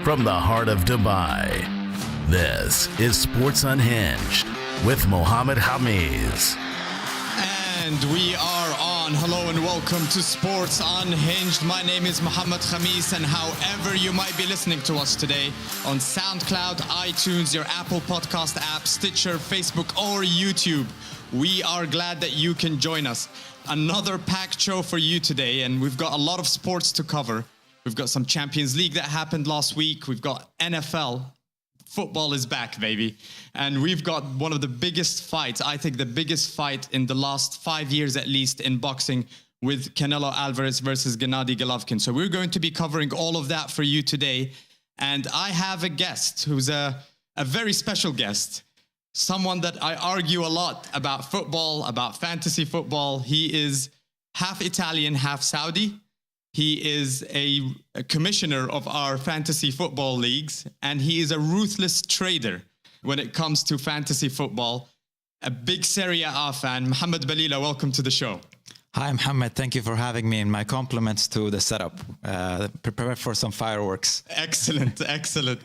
from the heart of Dubai. This is Sports Unhinged with Mohamed Hamiz. And we are on. Hello and welcome to Sports Unhinged. My name is Mohamed Hamiz, and however you might be listening to us today on SoundCloud, iTunes, your Apple Podcast app, Stitcher, Facebook, or YouTube, we are glad that you can join us. Another packed show for you today, and we've got a lot of sports to cover. We've got some Champions League that happened last week. We've got NFL. Football is back, baby. And we've got one of the biggest fights, I think the biggest fight in the last 5 years at least in boxing, with Canelo Alvarez versus Gennady Golovkin. So we're going to be covering all of that for you today. And I have a guest who's a very special guest, someone that I argue a lot about football, about fantasy football. He is half Italian, half Saudi. He is a commissioner of our fantasy football leagues, and he is a ruthless trader when it comes to fantasy football. A big Serie A fan. Mohamed Balila, welcome to the show. Hi, Mohamed. Thank you for having me, and my compliments to the setup. Prepare for some fireworks. Excellent, excellent.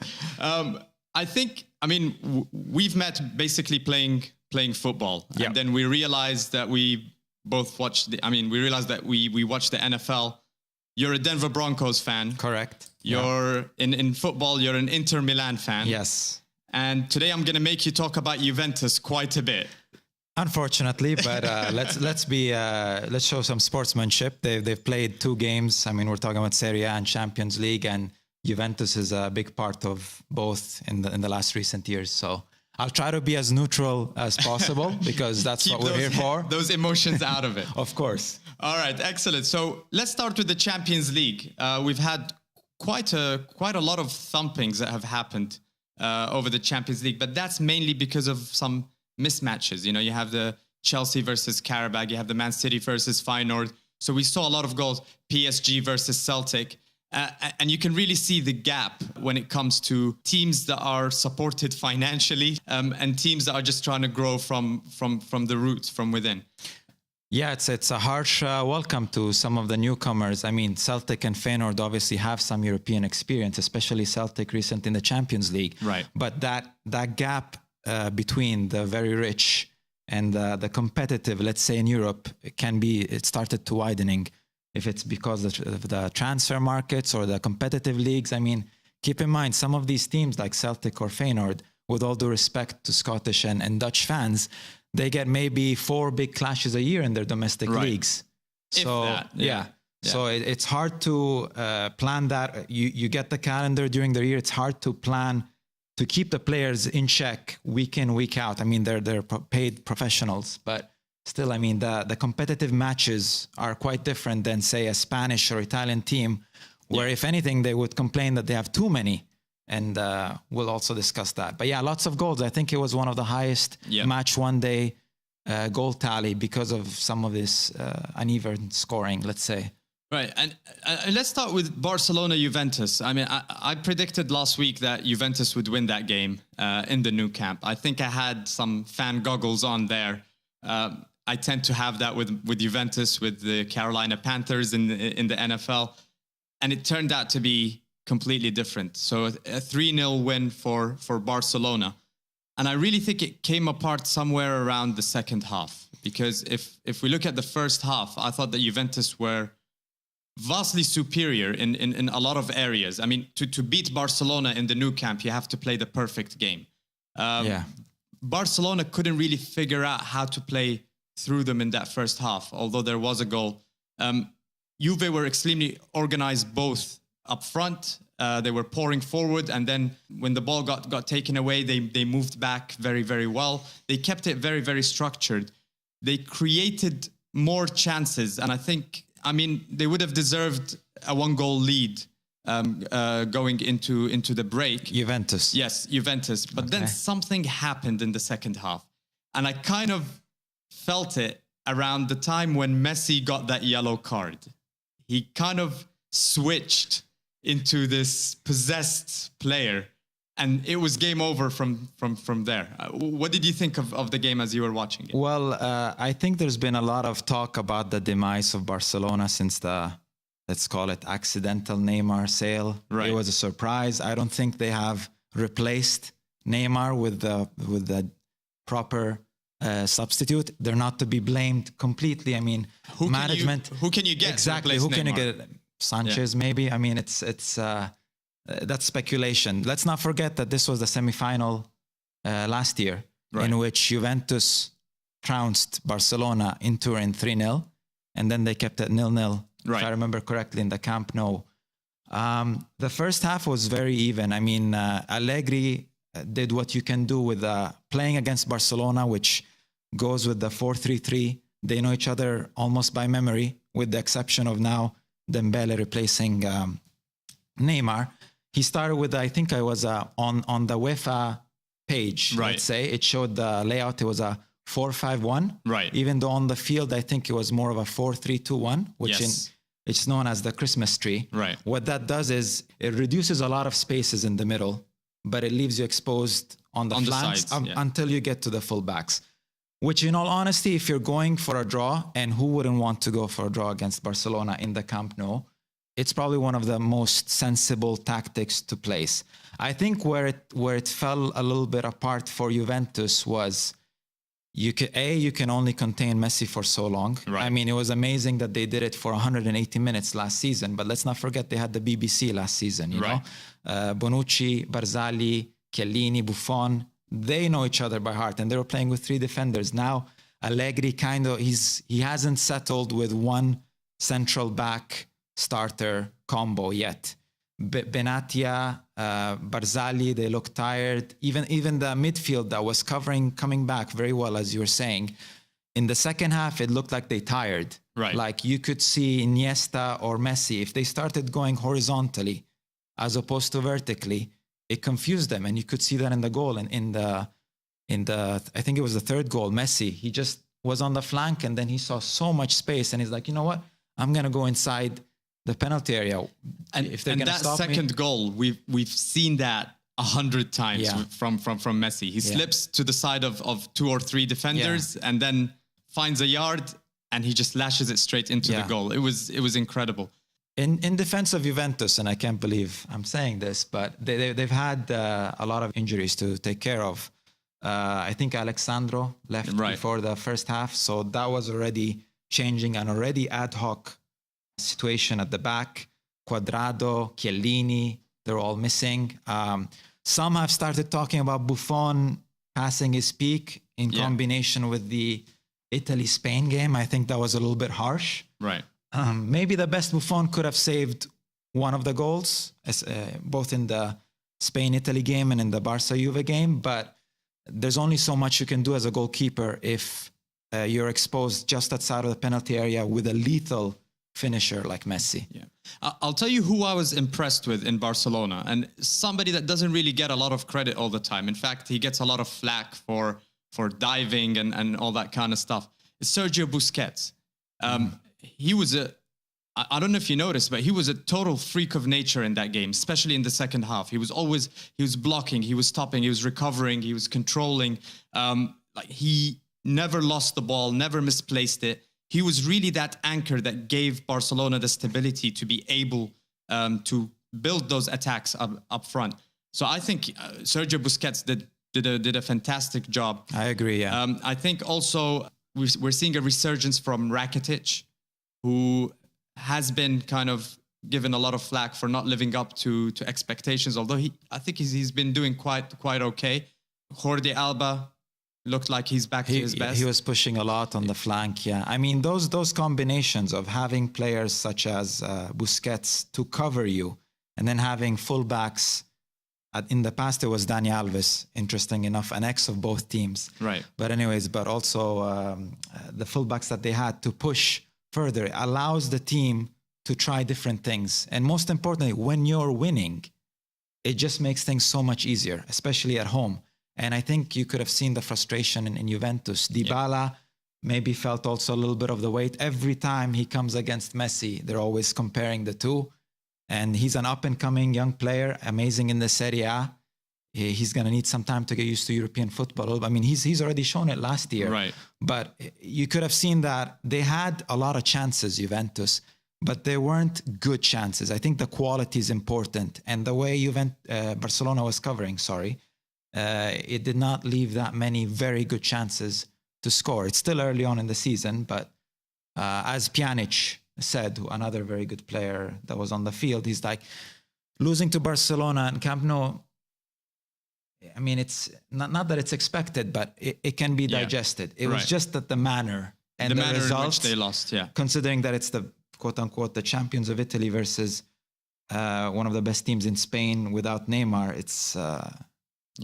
We've met basically playing football, Yep. and then we realized that we both watched. We realized that we watched the NFL. You're a Denver Broncos fan. Correct. You're in football, you're an Inter Milan fan. Yes. And today I'm going to make you talk about Juventus quite a bit. Unfortunately, but let's show some sportsmanship. They've played 2 games. We're talking about Serie A and Champions League, and Juventus is a big part of both in the last recent years. So I'll try to be as neutral as possible because that's what we're here for. Those emotions out of it. Of course. All right, excellent. So let's start with the Champions League. We've had quite a lot of thumpings that have happened over the Champions League, but that's mainly because of some mismatches. You know, you have the Chelsea versus Karabakh, you have the Man City versus Feyenoord. So we saw a lot of goals, PSG versus Celtic. And you can really see the gap when it comes to teams that are supported financially and teams that are just trying to grow from the roots, from within. Yeah, it's a harsh welcome to some of the newcomers. Celtic and Feyenoord obviously have some European experience, especially Celtic recent in the Champions League. Right. But that gap between the very rich and the competitive, let's say in Europe, it started to widening. If it's because of the transfer markets or the competitive leagues. Keep in mind, some of these teams like Celtic or Feyenoord, with all due respect to Scottish and Dutch fans, they get maybe 4 big clashes a year in their domestic leagues. So, yeah. So it's hard to plan that. You get the calendar during the year. It's hard to plan to keep the players in check week in, week out. They're paid professionals, but still, the competitive matches are quite different than, say, a Spanish or Italian team, where if anything, they would complain that they have too many. And we'll also discuss that. But yeah, lots of goals. I think it was one of the highest match one day goal tally because of some of this uneven scoring, let's say. Right. And let's start with Barcelona-Juventus. I predicted last week that Juventus would win that game in the new camp. I think I had some fan goggles on there. I tend to have that with Juventus, with the Carolina Panthers in the NFL. And it turned out to be completely different. So a 3-0 win for Barcelona. And I really think it came apart somewhere around the second half. Because if we look at the first half, I thought that Juventus were vastly superior in a lot of areas. To beat Barcelona in the new camp, you have to play the perfect game. Barcelona couldn't really figure out how to play through them in that first half, although there was a goal. Juve were extremely organized both up front. They were pouring forward, and then when the ball got taken away, they moved back very, very well. They kept it very, very structured. They created more chances, and I think, they would have deserved a 1-goal lead going into the break. Juventus. Yes, Juventus. But then something happened in the second half. And I kind of felt it around the time when Messi got that yellow card. He kind of switched into this possessed player, and it was game over from there. What did you think of the game as you were watching it? Well, I think there's been a lot of talk about the demise of Barcelona since the let's call it accidental Neymar sale. Right. It was a surprise. I don't think they have replaced Neymar with the proper substitute. They're not to be blamed completely. I mean, management. Who can you get? Exactly. Who can you get? Sanchez, maybe. I mean, it's that's speculation. Let's not forget that this was the semifinal last year, in which Juventus trounced Barcelona in Turin 3-0, and then they kept it 0-0. If I remember correctly, in the Camp Nou. The first half was very even. I mean, Allegri did what you can do with playing against Barcelona, which goes with the 4-3-3. They know each other almost by memory, with the exception of now Dembele replacing Neymar. He started with, I think I was on the UEFA page, let's say. It showed the layout. It was a 4-5-1. Right. Even though on the field, I think it was more of a 4-3-2-1, which it's known as the Christmas tree. Right. What that does is it reduces a lot of spaces in the middle, but it leaves you exposed on the flanks until you get to the fullbacks. Which, in all honesty, if you're going for a draw, and who wouldn't want to go for a draw against Barcelona in the Camp Nou, it's probably one of the most sensible tactics to place. I think where it fell a little bit apart for Juventus was you can only contain Messi for so long. Right. I mean, it was amazing that they did it for 180 minutes last season, but let's not forget they had the BBC last season, you know? Bonucci, Barzagli, Chiellini, Buffon, they know each other by heart, and they were playing with three defenders. Now, Allegri he hasn't settled with one central back starter combo yet. Benatia, Barzagli, they look tired. Even the midfield that was coming back very well, as you were saying. In the second half, it looked like they tired. Right. Like you could see Iniesta or Messi, if they started going horizontally as opposed to vertically, it confused them. And you could see that in the goal. And in the I think it was the third goal, Messi, he just was on the flank, and then he saw so much space, and he's like, you know what? I'm going to go inside the penalty area. And if they're going to stop second me, goal, we've seen that 100 times from Messi. He slips to the side of two or three defenders and then finds a yard, and he just lashes it straight into the goal. It was incredible. In defense of Juventus, and I can't believe I'm saying this, but they've had a lot of injuries to take care of. I think Alexandro left before the first half, so that was already changing an already ad hoc situation at the back. Quadrado, Chiellini, they're all missing. Some have started talking about Buffon passing his peak in combination with the Italy-Spain game. I think that was a little bit harsh. Right. Maybe the best Buffon could have saved one of the goals, both in the Spain-Italy game and in the Barca-Juve game, but there's only so much you can do as a goalkeeper if you're exposed just outside of the penalty area with a lethal finisher like Messi. Yeah, I'll tell you who I was impressed with in Barcelona, and somebody that doesn't really get a lot of credit all the time. In fact, he gets a lot of flack for diving and all that kind of stuff. It's Sergio Busquets. He was I don't know if you noticed, but he was a total freak of nature in that game, especially in the second half. He was blocking, he was stopping, he was recovering, he was controlling. Like he never lost the ball, never misplaced it. He was really that anchor that gave Barcelona the stability to be able to build those attacks up front. So I think Sergio Busquets did a fantastic job. I agree, yeah. I think also we're seeing a resurgence from Rakitic, who has been kind of given a lot of flack for not living up to expectations, although I think he's been doing quite okay. Jordi Alba looked like he's back to his best. He was pushing a lot on the flank, yeah. I mean, those combinations of having players such as Busquets to cover you, and then having fullbacks. In the past, it was Dani Alves, interesting enough, an ex of both teams. Right. But also the fullbacks that they had to push further. It allows the team to try different things. And most importantly, when you're winning, it just makes things so much easier, especially at home. And I think you could have seen the frustration in Juventus. Dybala maybe felt also a little bit of the weight. Every time he comes against Messi, they're always comparing the two. And he's an up-and-coming young player, amazing in the Serie A. He's going to need some time to get used to European football. I mean, he's already shown it last year. Right. But you could have seen that they had a lot of chances, Juventus, but they weren't good chances. I think the quality is important. And the way Barcelona was covering, it did not leave that many very good chances to score. It's still early on in the season, but as Pjanic said, another very good player that was on the field, he's like, losing to Barcelona and Camp Nou, I mean, it's not that it's expected, but it can be digested. It was just that the manner and the results in which they lost, considering that it's the quote-unquote the champions of Italy versus one of the best teams in Spain without Neymar, it's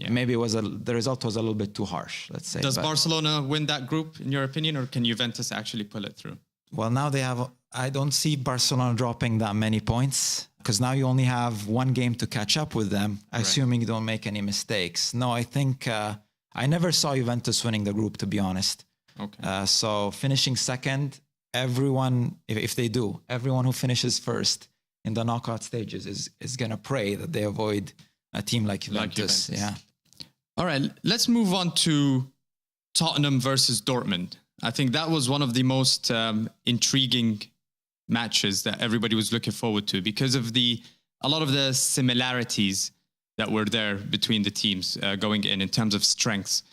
maybe the result was a little bit too harsh, let's say. Does Barcelona win that group, in your opinion, or can Juventus actually pull it through? Well, now I don't see Barcelona dropping that many points, because now you only have one game to catch up with them, assuming you don't make any mistakes. No, I think I never saw Juventus winning the group, to be honest. Okay. So finishing second, everyone, if they do, everyone who finishes first in the knockout stages is going to pray that they avoid a team like Juventus. Yeah. All right, let's move on to Tottenham versus Dortmund. I think that was one of the most intriguing matches that everybody was looking forward to because of a lot of the similarities that were there between the teams going in terms of strengths.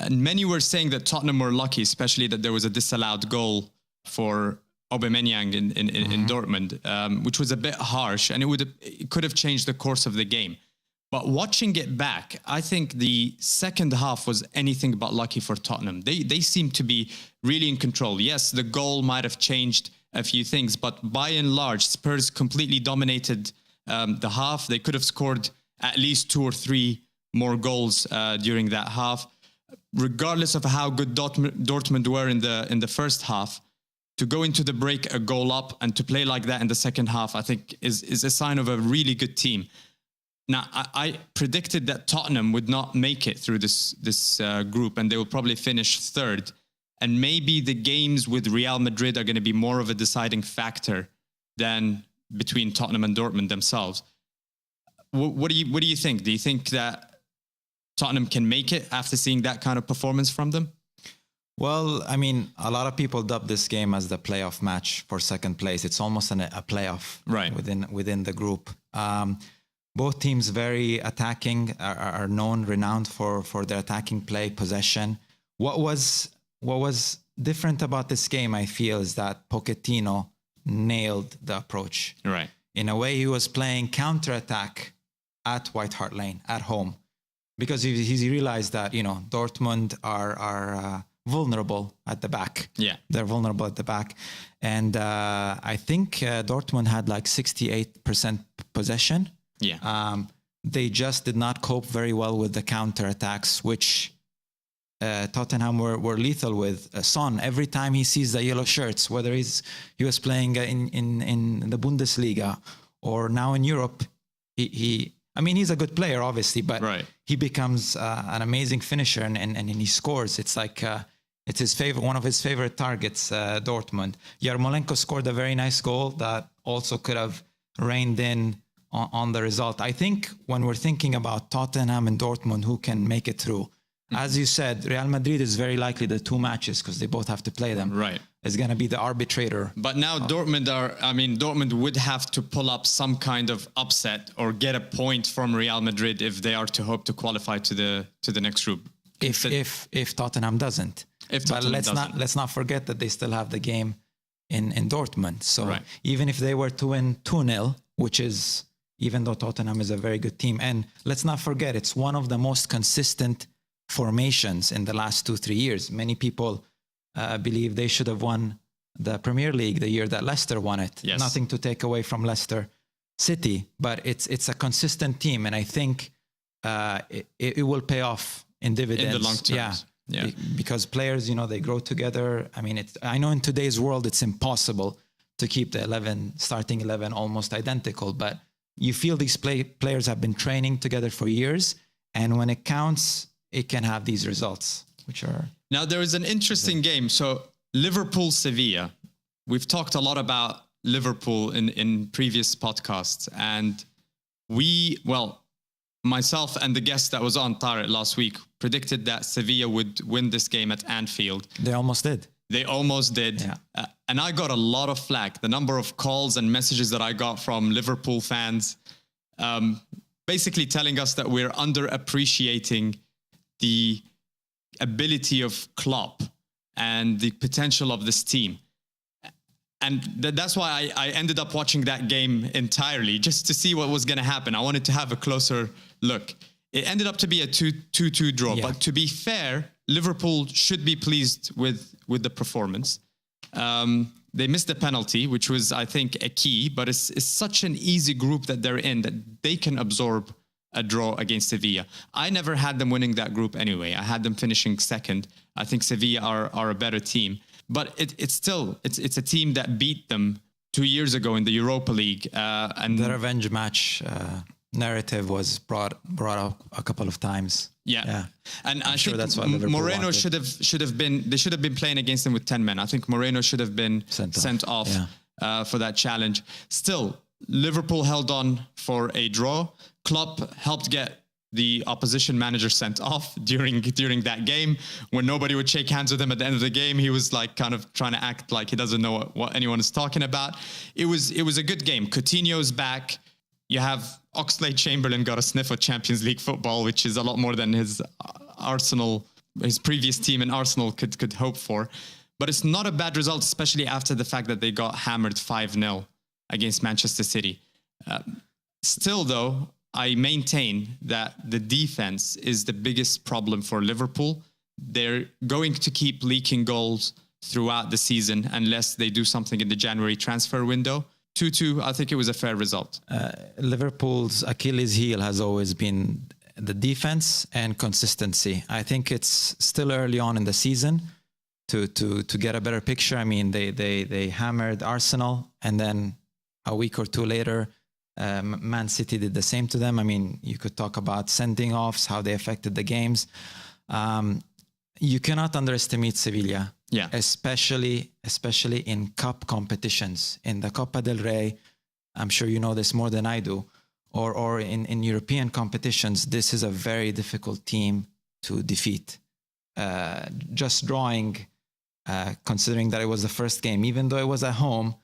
And many were saying that Tottenham were lucky, especially that there was a disallowed goal for Aubameyang in Dortmund, which was a bit harsh, and it could have changed the course of the game. But watching it back, I think the second half was anything but lucky for Tottenham. They seemed to be really in control. Yes, the goal might have changed a few things, but by and large, Spurs completely dominated the half. They could have scored at least 2 or 3 more goals during that half. Regardless of how good Dortmund were in the first half, to go into the break a goal up and to play like that in the second half, I think is a sign of a really good team. Now, I predicted that Tottenham would not make it through this group, and they will probably finish third. And maybe the games with Real Madrid are going to be more of a deciding factor than between Tottenham and Dortmund themselves. What do you think? Do you think that Tottenham can make it after seeing that kind of performance from them? Well, I mean, a lot of people dub this game as the playoff match for second place. It's almost a playoff within the group. Both teams very attacking, are renowned for their attacking play, possession. What was different about this game, I feel, is that Pochettino nailed the approach. Right. In a way, he was playing counter-attack at White Hart Lane, at home, because he realized that, Dortmund are vulnerable at the back. Yeah. They're vulnerable at the back. And I think Dortmund had like 68% possession. Yeah. They just did not cope very well with the counter-attacks, which Tottenham were lethal with. Son, every time he sees the yellow shirts, whether he was playing in the Bundesliga or now in Europe, he's a good player, obviously, but he becomes an amazing finisher and he scores. It's like it's one of his favorite targets, Dortmund. Yarmolenko scored a very nice goal that also could have reined in on the result. I think when we're thinking about Tottenham and Dortmund, who can make it through, as you said, Real Madrid is very likely the 2 matches because they both have to play them. Right. It's going to be the arbitrator. But now Dortmund would have to pull up some kind of upset or get a point from Real Madrid if they are to hope to qualify to the next group. If Tottenham doesn't. Let's not forget that they still have the game in Dortmund. So even if they were to win 2-0, which is, even though Tottenham is a very good team, and let's not forget, it's one of the most consistent formations in the last 2-3 years. Many people believe they should have won the Premier League the year that Leicester won it. Yes. Nothing to take away from Leicester City, but it's a consistent team, and I think it will pay off in dividends in the long term. Yeah. Because players, they grow together. I mean, I know in today's world it's impossible to keep the starting 11 almost identical, but you feel these players have been training together for years, and when it counts, it can have these results, which are... Now, there is an interesting game. So, Liverpool-Sevilla. We've talked a lot about Liverpool in previous podcasts, and myself and the guest that was on, Tarek, last week, predicted that Sevilla would win this game at Anfield. They almost did. Yeah. And I got a lot of flack. The number of calls and messages that I got from Liverpool fans, basically telling us that we're underappreciating the ability of Klopp and the potential of this team. And that's why I ended up watching that game entirely, just to see what was going to happen. I wanted to have a closer look. It ended up to be a 2-2 draw. Yeah. But to be fair, Liverpool should be pleased with the performance. They missed the penalty, which was, I think, a key. But it's such an easy group that they're in that they can absorb a draw against Sevilla. I never had them winning that group anyway. I had them finishing second. I think Sevilla are a better team. But it's a team that beat them 2 years ago in the Europa League. And the revenge match narrative was brought up a couple of times. Yeah. And I think that's what Moreno should have been playing against them with 10 men. I think Moreno should have been sent off for that challenge. Still, Liverpool held on for a draw. Klopp helped get the opposition manager sent off during that game. When nobody would shake hands with him at the end of the game, he was like kind of trying to act like he doesn't know what anyone is talking about. It was a good game. Coutinho's back. You have Oxlade-Chamberlain got a sniff of Champions League football, which is a lot more than his previous team in Arsenal could hope for. But it's not a bad result, especially after the fact that they got hammered 5-0 against Manchester City. Still, though, I maintain that the defense is the biggest problem for Liverpool. They're going to keep leaking goals throughout the season unless they do something in the January transfer window. 2-2, I think it was a fair result. Liverpool's Achilles heel has always been the defense and consistency. I think it's still early on in the season to get a better picture. I mean, they hammered Arsenal, and then a week or two later, Man City did the same to them. I mean, you could talk about sending offs, how they affected the games. You cannot underestimate Sevilla, especially in cup competitions. In the Copa del Rey, I'm sure you know this more than I do, or in European competitions, this is a very difficult team to defeat. Just drawing, considering that it was the first game, even though it was at home,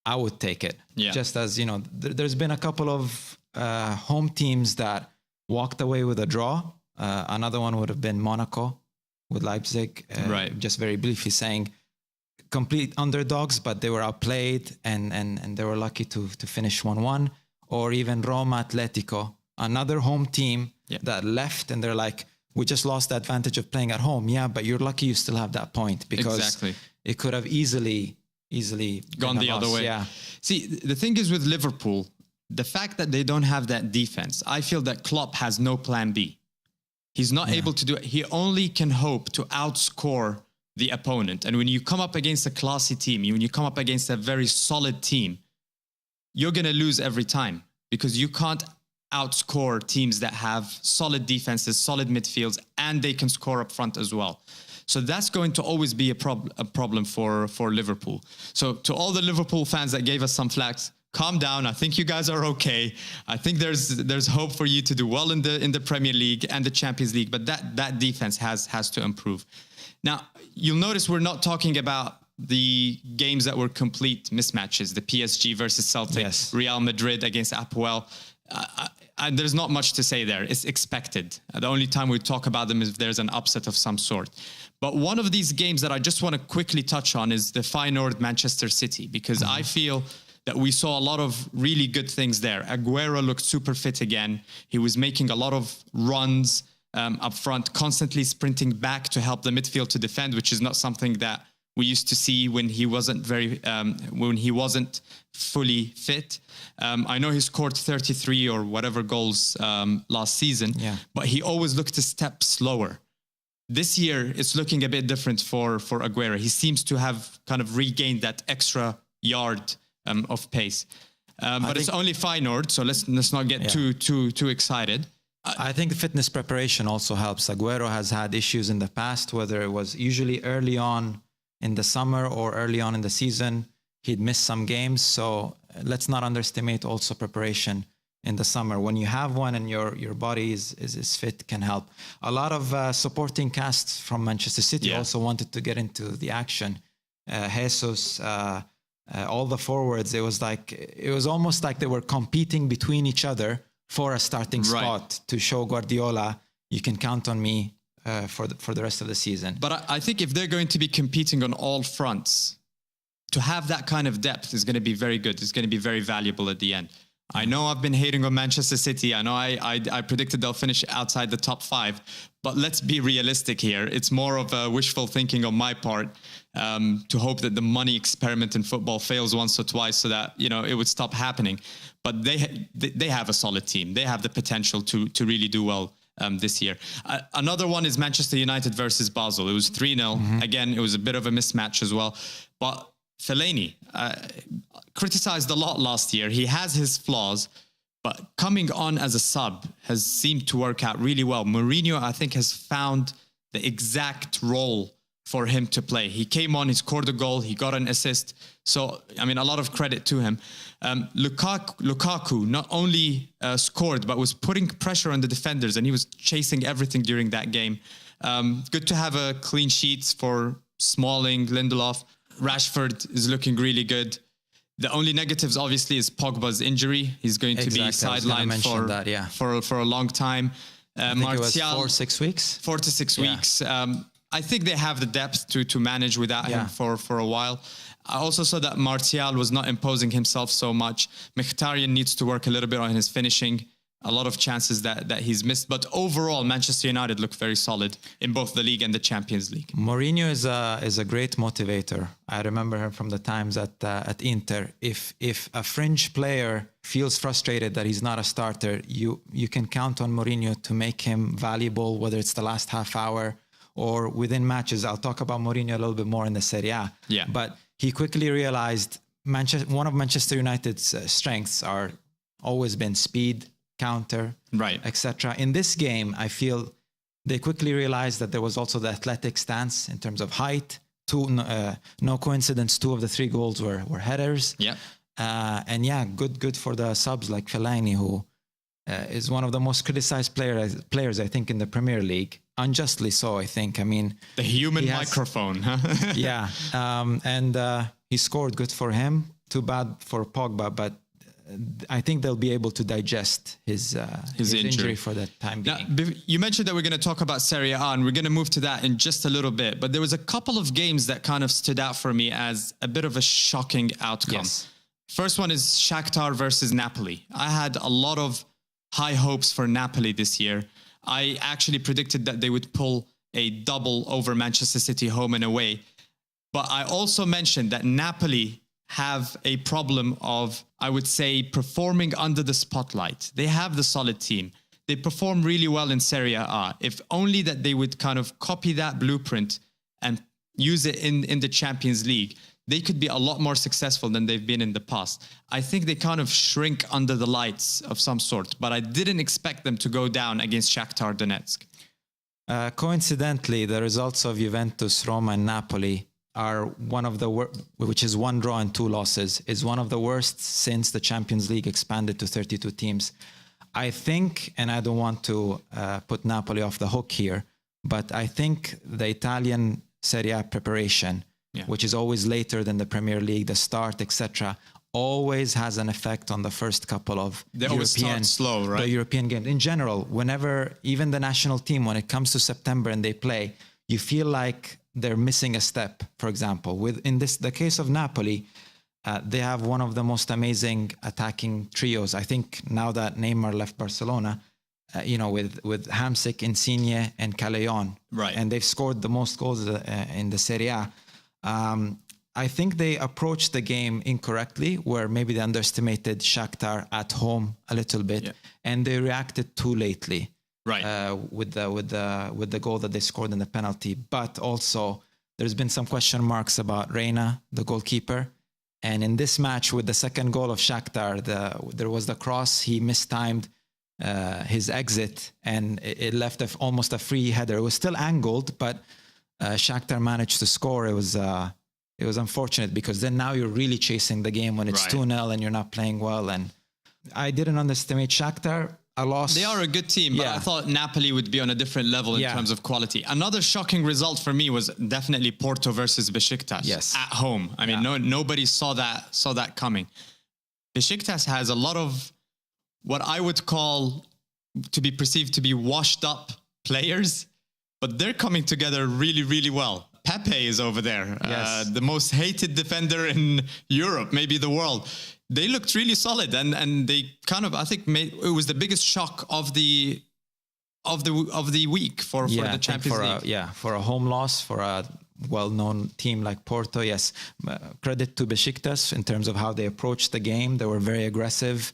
I would take it. Yeah. Just as, there's been a couple of home teams that walked away with a draw. Another one would have been Monaco with Leipzig. Right. Just very briefly saying complete underdogs, but they were outplayed and they were lucky to finish 1-1. Or even Roma Atletico, another home team that left and they're like, we just lost the advantage of playing at home. Yeah, but you're lucky you still have that point because it could have easily gone the other way. Yeah. See, the thing is with Liverpool, the fact that they don't have that defense, I feel that Klopp has no plan B. He's not able to do it. He only can hope to outscore the opponent. And when you come up against a classy team, when you come up against a very solid team, you're going to lose every time because you can't outscore teams that have solid defenses, solid midfields, and they can score up front as well. So that's going to always be a problem for Liverpool. So to all the Liverpool fans that gave us some flags, calm down. I think you guys are okay. I think there's hope for you to do well in the Premier League and the Champions League, but that defense has to improve. Now, you'll notice we're not talking about the games that were complete mismatches, the PSG versus Celtic, Real Madrid against Apoel. There's not much to say there. It's expected. The only time we talk about them is if there's an upset of some sort. But one of these games that I just want to quickly touch on is the Feyenoord Manchester City, because I feel that we saw a lot of really good things there. Aguero looked super fit again. He was making a lot of runs up front, constantly sprinting back to help the midfield to defend, which is not something that we used to see when he wasn't fully fit. I know he scored 33 or whatever goals last season, but he always looked a step slower. This year, it's looking a bit different for Aguero. He seems to have kind of regained that extra yard of pace. But it's only Feyenoord, so let's not get too excited. I think fitness preparation also helps. Aguero has had issues in the past, whether it was usually early on in the summer or early on in the season. He'd miss some games, so let's not underestimate also preparation in the summer. When you have one and your body is fit, can help. A lot of supporting casts from Manchester City also wanted to get into the action Jesus, all the forwards. It was almost like they were competing between each other for a starting spot to show Guardiola, you can count on me for the rest of the season. But I think if they're going to be competing on all fronts, to have that kind of depth is going to be very good. It's going to be very valuable at the end. I know I've been hating on Manchester City. I know I predicted they'll finish outside the top 5, but let's be realistic here. It's more of a wishful thinking on my part to hope that the money experiment in football fails once or twice so that, it would stop happening. But they have a solid team. They have the potential to really do well this year. Another one is Manchester United versus Basel. It was 3-0. Mm-hmm. Again, it was a bit of a mismatch as well. But Fellaini, criticized a lot last year. He has his flaws, but coming on as a sub has seemed to work out really well. Mourinho, I think, has found the exact role for him to play. He came on, he scored a goal, he got an assist. So, a lot of credit to him. Lukaku not only scored, but was putting pressure on the defenders, and he was chasing everything during that game. Good to have a clean sheets for Smalling, Lindelof. Rashford is looking really good. The only negatives, obviously, is Pogba's injury. He's going to be sidelined for a long time. Martial, 4 to 6 weeks. 4 to 6 weeks. I think they have the depth to manage without him for a while. I also saw that Martial was not imposing himself so much. Mkhitaryan needs to work a little bit on his finishing. A lot of chances that he's missed. But overall, Manchester United look very solid in both the league and the Champions League. Mourinho is a great motivator. I remember him from the times at Inter. If a fringe player feels frustrated that he's not a starter, you can count on Mourinho to make him valuable, whether it's the last half hour or within matches. I'll talk about Mourinho a little bit more in the Serie A. Yeah. But he quickly realized one of Manchester United's strengths are always been speed, counter, etc. In this game, I feel they quickly realized that there was also the athletic stance in terms of height. No coincidence, 2 of the 3 goals were headers. Yeah. Good for the subs like Fellaini, who is one of the most criticized players, I think, in the Premier League. Unjustly so, I think. The human microphone. Yeah. And he scored. Good for him. Too bad for Pogba, but I think they'll be able to digest his injury for that time being. Now, you mentioned that we're going to talk about Serie A, and we're going to move to that in just a little bit. But there was a couple of games that kind of stood out for me as a bit of a shocking outcome. Yes. First one is Shakhtar versus Napoli. I had a lot of high hopes for Napoli this year. I actually predicted that they would pull a double over Manchester City home and away. But I also mentioned that Napoli have a problem of, I would say, performing under the spotlight. They have the solid team. They perform really well in Serie A. If only that they would kind of copy that blueprint and use it in the Champions League, they could be a lot more successful than they've been in the past. I think they kind of shrink under the lights of some sort, but I didn't expect them to go down against Shakhtar Donetsk. Coincidentally, the results of Juventus, Roma, and Napoli are one of the which is 1 draw and 2 losses, is one of the worst since the Champions League expanded to 32 teams. I think, and I don't want to put Napoli off the hook here, but I think the Italian Serie A preparation, which is always later than the Premier League, the start, etc., always has an effect on the first couple of European games. In general, whenever, even the national team, when it comes to September and they play, you feel like they're missing a step. For example, the case of Napoli, they have one of the most amazing attacking trios. I think now that Neymar left Barcelona, with Hamsik, Insigne, and Callejon, and they've scored the most goals in the Serie A. I think they approached the game incorrectly, where maybe they underestimated Shakhtar at home a little bit, and they reacted too lately. With the goal that they scored in the penalty. But also, there's been some question marks about Reina, the goalkeeper. And in this match, with the second goal of Shakhtar, there was the cross. He mistimed his exit, and it left almost a free header. It was still angled, but Shakhtar managed to score. It was unfortunate, because then now you're really chasing the game when it's 2-0 and you're not playing well. And I didn't underestimate Shakhtar. a loss. They are a good team, but I thought Napoli would be on a different level in terms of quality. Another shocking result for me was definitely Porto versus Besiktas at home. I mean, nobody saw that coming. Besiktas has a lot of what I would call to be perceived to be washed up players, but they're coming together really, really well. Pepe is over there, the most hated defender in Europe, maybe the world. They looked really solid, and they kind of, I think, it was the biggest shock of the week for the Champions League. For a home loss for a well-known team like Porto. Yes, credit to Besiktas in terms of how they approached the game. They were very aggressive.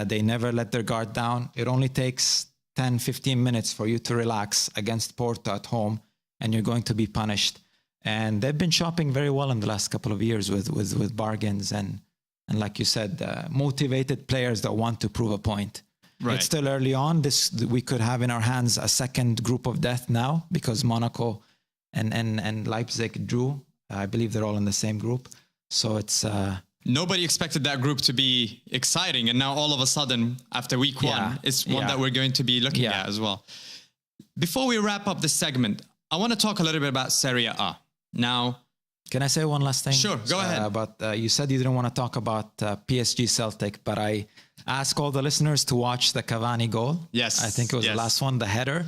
They never let their guard down. It only takes 10, 15 minutes for you to relax against Porto at home, and you're going to be punished. And they've been shopping very well in the last couple of years with bargains and like you said, motivated players that want to prove a point. Right. It's still early on. We could have in our hands a second group of death now because Monaco and Leipzig drew. I believe they're all in the same group. So it's... Nobody expected that group to be exciting. And now all of a sudden, after week one, it's one that we're going to be looking at as well. Before we wrap up this segment, I want to talk a little bit about Serie A. Now... Can I say one last thing? Sure, go ahead. But you said you didn't want to talk about PSG Celtic, but I ask all the listeners to watch the Cavani goal. Yes. I think it was the last one, the header.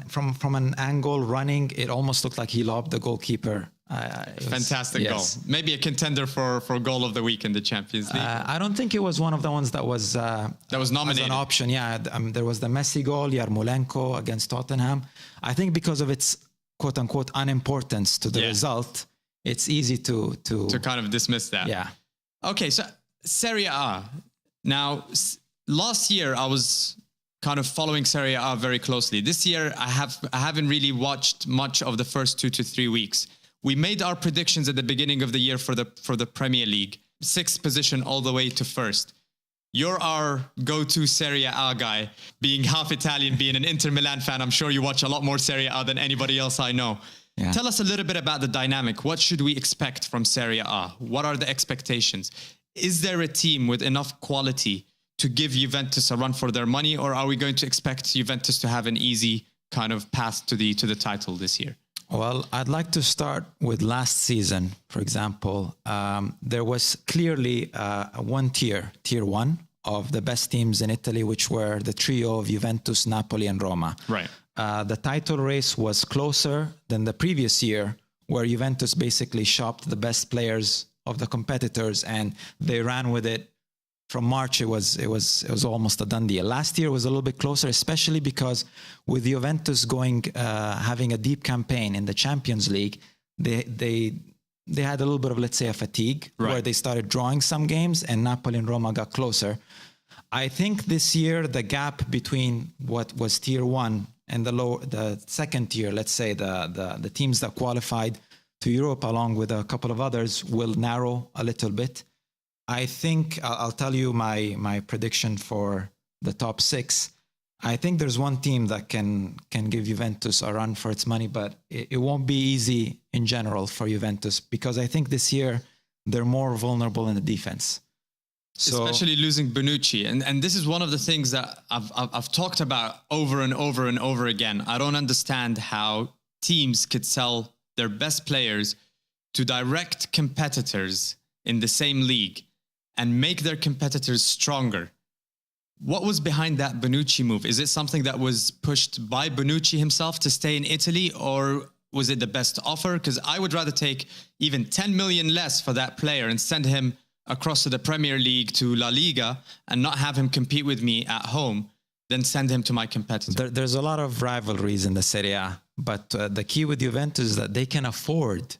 From an angle running, it almost looked like he lobbed the goalkeeper. Fantastic goal. Maybe a contender for goal of the week in the Champions League. I don't think it was one of the ones that was nominated as an option. Yeah, there was the Messi goal, Yarmolenko against Tottenham. I think because of its quote-unquote unimportance to the result, it's easy to kind of dismiss that. Yeah. Okay, so Serie A. Now, last year I was kind of following Serie A very closely. This year I haven't really watched much of the first 2 to 3 weeks. We made our predictions at the beginning of the year for the Premier League, 6th position all the way to 1st. You're our go-to Serie A guy. Being half Italian, being an Inter Milan fan, I'm sure you watch a lot more Serie A than anybody else I know. Yeah. Tell us a little bit about the dynamic. What should we expect from Serie A? What are the expectations? Is there a team with enough quality to give Juventus a run for their money, or are we going to expect Juventus to have an easy kind of path to the title this year? Well, I'd like to start with last season, for example. There was clearly one tier 1 of the best teams in Italy, which were the trio of Juventus, Napoli, and Roma. Right. The title race was closer than the previous year, where Juventus basically shopped the best players of the competitors, and they ran with it. From March, it was almost a done deal. Last year was a little bit closer, especially because with Juventus having a deep campaign in the Champions League, they had a little bit of, let's say, a fatigue where they started drawing some games, and Napoli and Roma got closer. I think this year the gap between what was tier 1 and the second tier, let's say the teams that qualified to Europe along with a couple of others, will narrow a little bit. I think I'll tell you my prediction for the top 6. I think there's one team that can give Juventus a run for its money, but it won't be easy in general for Juventus, because I think this year they're more vulnerable in the defense. Especially losing Bonucci. And this is one of the things that I've talked about over and over and over again. I don't understand how teams could sell their best players to direct competitors in the same league and make their competitors stronger. What was behind that Bonucci move? Is it something that was pushed by Bonucci himself to stay in Italy, or was it the best offer? Because I would rather take even 10 million less for that player and send him across to the Premier League, to La Liga, and not have him compete with me at home than send him to my competitor. There's a lot of rivalries in the Serie A, but the key with Juventus is that they can afford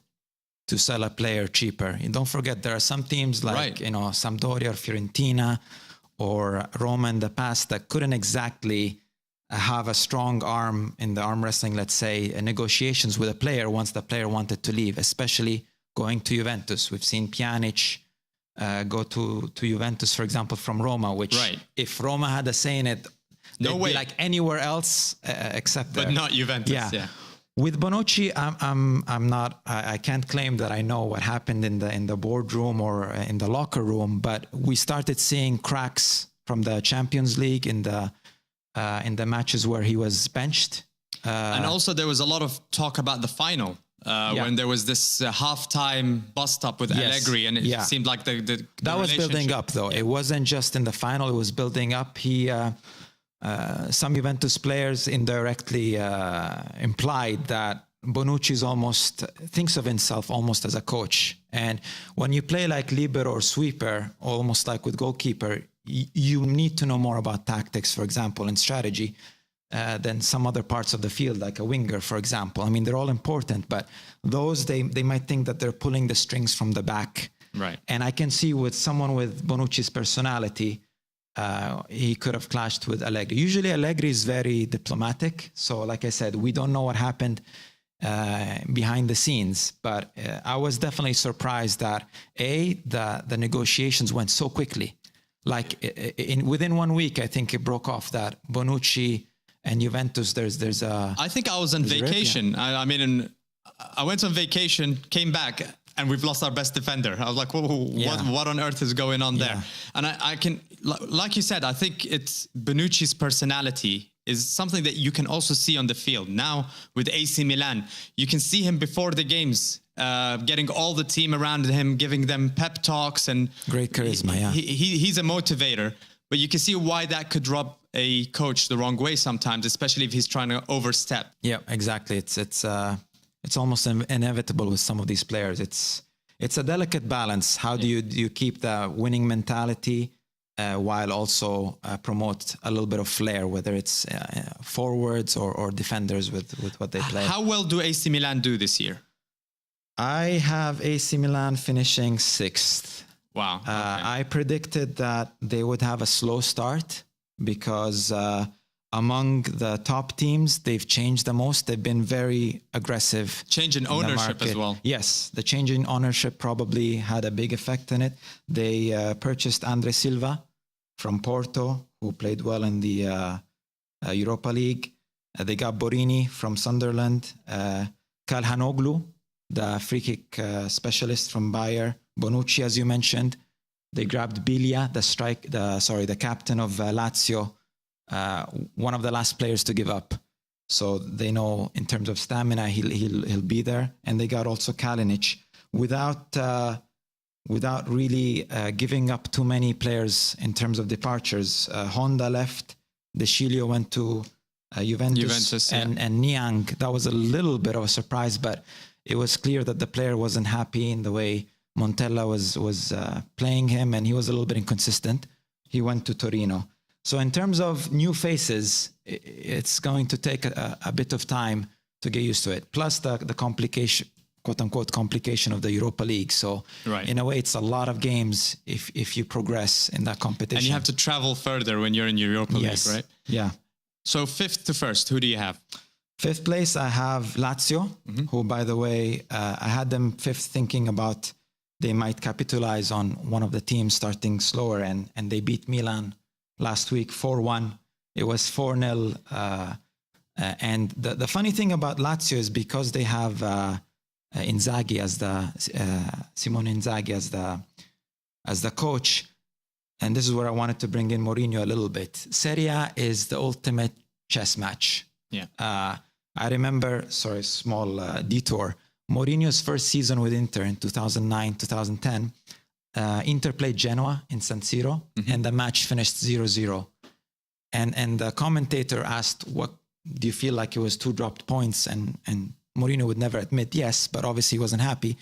to sell a player cheaper. And don't forget, there are some teams like Sampdoria or Fiorentina or Roma in the past that couldn't exactly have a strong arm in the arm wrestling, let's say, negotiations with a player once the player wanted to leave, especially going to Juventus. We've seen Pjanic go to Juventus, for example, from Roma, which if Roma had a say in it, they'd be like anywhere else except there. But not Juventus, yeah. With Bonucci, I can't claim that I know what happened in the boardroom or in the locker room, but we started seeing cracks from the Champions League in the matches where he was benched. And also there was a lot of talk about the final when there was this halftime bust-up with Allegri, and it seemed like the that was building up, though. It wasn't just in the final; it was building up. Some Juventus players indirectly implied that Bonucci thinks of himself almost as a coach. And when you play like libero or sweeper, almost like with goalkeeper, you need to know more about tactics, for example, and strategy than some other parts of the field, like a winger, for example. I mean, they're all important, but those, they might think that they're pulling the strings from the back. Right. And I can see with someone with Bonucci's personality, he could have clashed with Allegri. Usually Allegri is very diplomatic. So like I said, we don't know what happened behind the scenes, but I was definitely surprised that the negotiations went so quickly. Like within 1 week, I think it broke off that Bonucci and Juventus, there's a... I think I was on vacation. I mean, I went on vacation, came back, and we've lost our best defender. I was like, whoa, what on earth is going on there? And I can, like you said, I think it's Bonucci's personality is something that you can also see on the field. Now with AC Milan, you can see him before the games, getting all the team around him, giving them pep talks, and great charisma. He's a motivator, but you can see why that could rub a coach the wrong way sometimes, especially if he's trying to overstep. Yeah, exactly. It's almost inevitable with some of these players. It's a delicate balance. How do you keep the winning mentality while also promote a little bit of flair, whether it's forwards or defenders with what they play? How well do AC Milan do this year? I have AC Milan finishing 6th. Wow. Okay. I predicted that they would have a slow start because among the top teams, they've changed the most. They've been very aggressive. Change in ownership as well. Yes, the change in ownership probably had a big effect in it. They purchased Andre Silva from Porto, who played well in the Europa League. They got Borini from Sunderland. Kalhanoglu, the free kick specialist from Bayer. Bonucci, as you mentioned. They grabbed Bilia, the captain of Lazio, one of the last players to give up. So they know in terms of stamina, he'll be there. And they got also Kalinic without really giving up too many players in terms of departures. Honda left. De Sciglio went to Juventus and Niang. That was a little bit of a surprise, but it was clear that the player wasn't happy in the way Montella was playing him, and he was a little bit inconsistent. He went to Torino. So in terms of new faces, it's going to take a bit of time to get used to it. Plus the complication, quote unquote, complication of the Europa League. So in a way, it's a lot of games if you progress in that competition. And you have to travel further when you're in Europa League, right? Yeah. So 5th to 1st, who do you have? 5th place, I have Lazio, who, by the way, I had them 5th thinking about they might capitalize on one of the teams starting slower, and they beat Milan last week 4-1. It was 4-0. And the funny thing about Lazio is because they have Inzaghi Simone Inzaghi as the coach, and this is where I wanted to bring in Mourinho a little bit. Serie A is the ultimate chess match. Yeah. I remember, small detour. Mourinho's first season with Inter in 2009-2010, Inter played Genoa in San Siro, and the match finished 0-0. And the commentator asked, what do you feel like it was 2 dropped points? And Mourinho would never admit yes, but obviously he wasn't happy.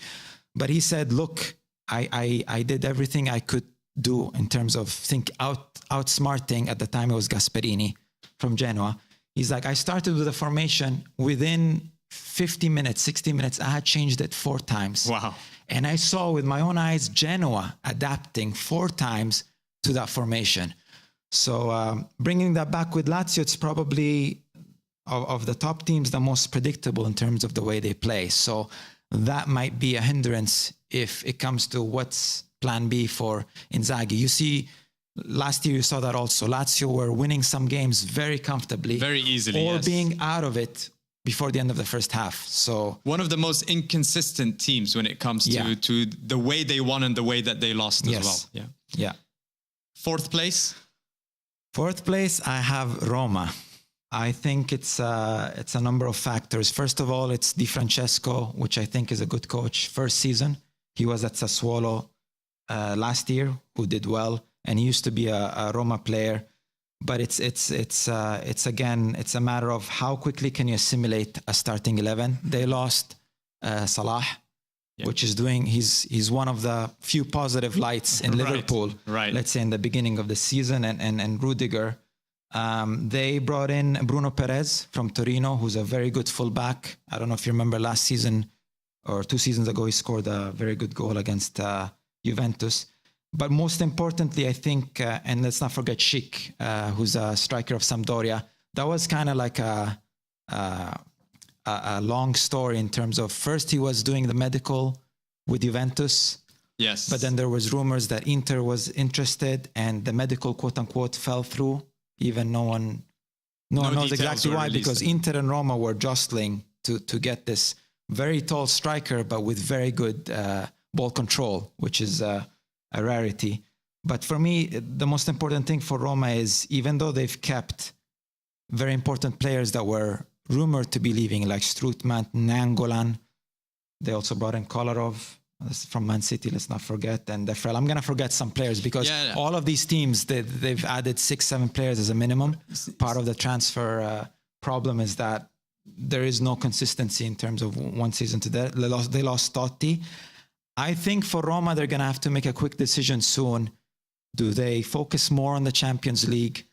But he said, look, I did everything I could do in terms of outsmarting. At the time it was Gasperini from Genoa. He's like, I started with a formation within 50 minutes, 60 minutes, I had changed it 4 times. Wow. And I saw with my own eyes Genoa adapting 4 times to that formation. So bringing that back with Lazio, it's probably of the top teams the most predictable in terms of the way they play. So that might be a hindrance if it comes to what's plan B for Inzaghi. You see, last year you saw that also. Lazio were winning some games very comfortably. Very easily, or being out of it before the end of the first half. So one of the most inconsistent teams when it comes to the way they won and the way that they lost as well. Yeah. 4th place? Fourth place, I have Roma. I think it's a number of factors. First of all, it's Di Francesco, which I think is a good coach. First season, he was at Sassuolo last year, who did well, and he used to be a Roma player. But it's a matter of how quickly can you assimilate a starting 11. They lost Salah, which is he's one of the few positive lights in Liverpool. Right. Let's say in the beginning of the season, and Rudiger. They brought in Bruno Perez from Torino, who's a very good fullback. I don't know if you remember last season or 2 seasons ago, he scored a very good goal against Juventus. But most importantly, I think, and let's not forget Schick, who's a striker of Sampdoria. That was kind of like a long story in terms of first he was doing the medical with Juventus. Yes. But then there was rumors that Inter was interested and the medical quote unquote fell through. Even no one knows exactly why, because Inter and Roma were jostling to get this very tall striker, but with very good ball control, which is a rarity. But for me, the most important thing for Roma is, even though they've kept very important players that were rumored to be leaving, like Strootman, Nangolan, they also brought in Kolarov from Man City, let's not forget, and Defrel. I'm going to forget some players because all of these teams, they've added 6-7 players as a minimum. Part of the transfer problem is that there is no consistency in terms of one season to that. They lost Totti. I think for Roma, they're going to have to make a quick decision soon. Do they focus more on the Champions League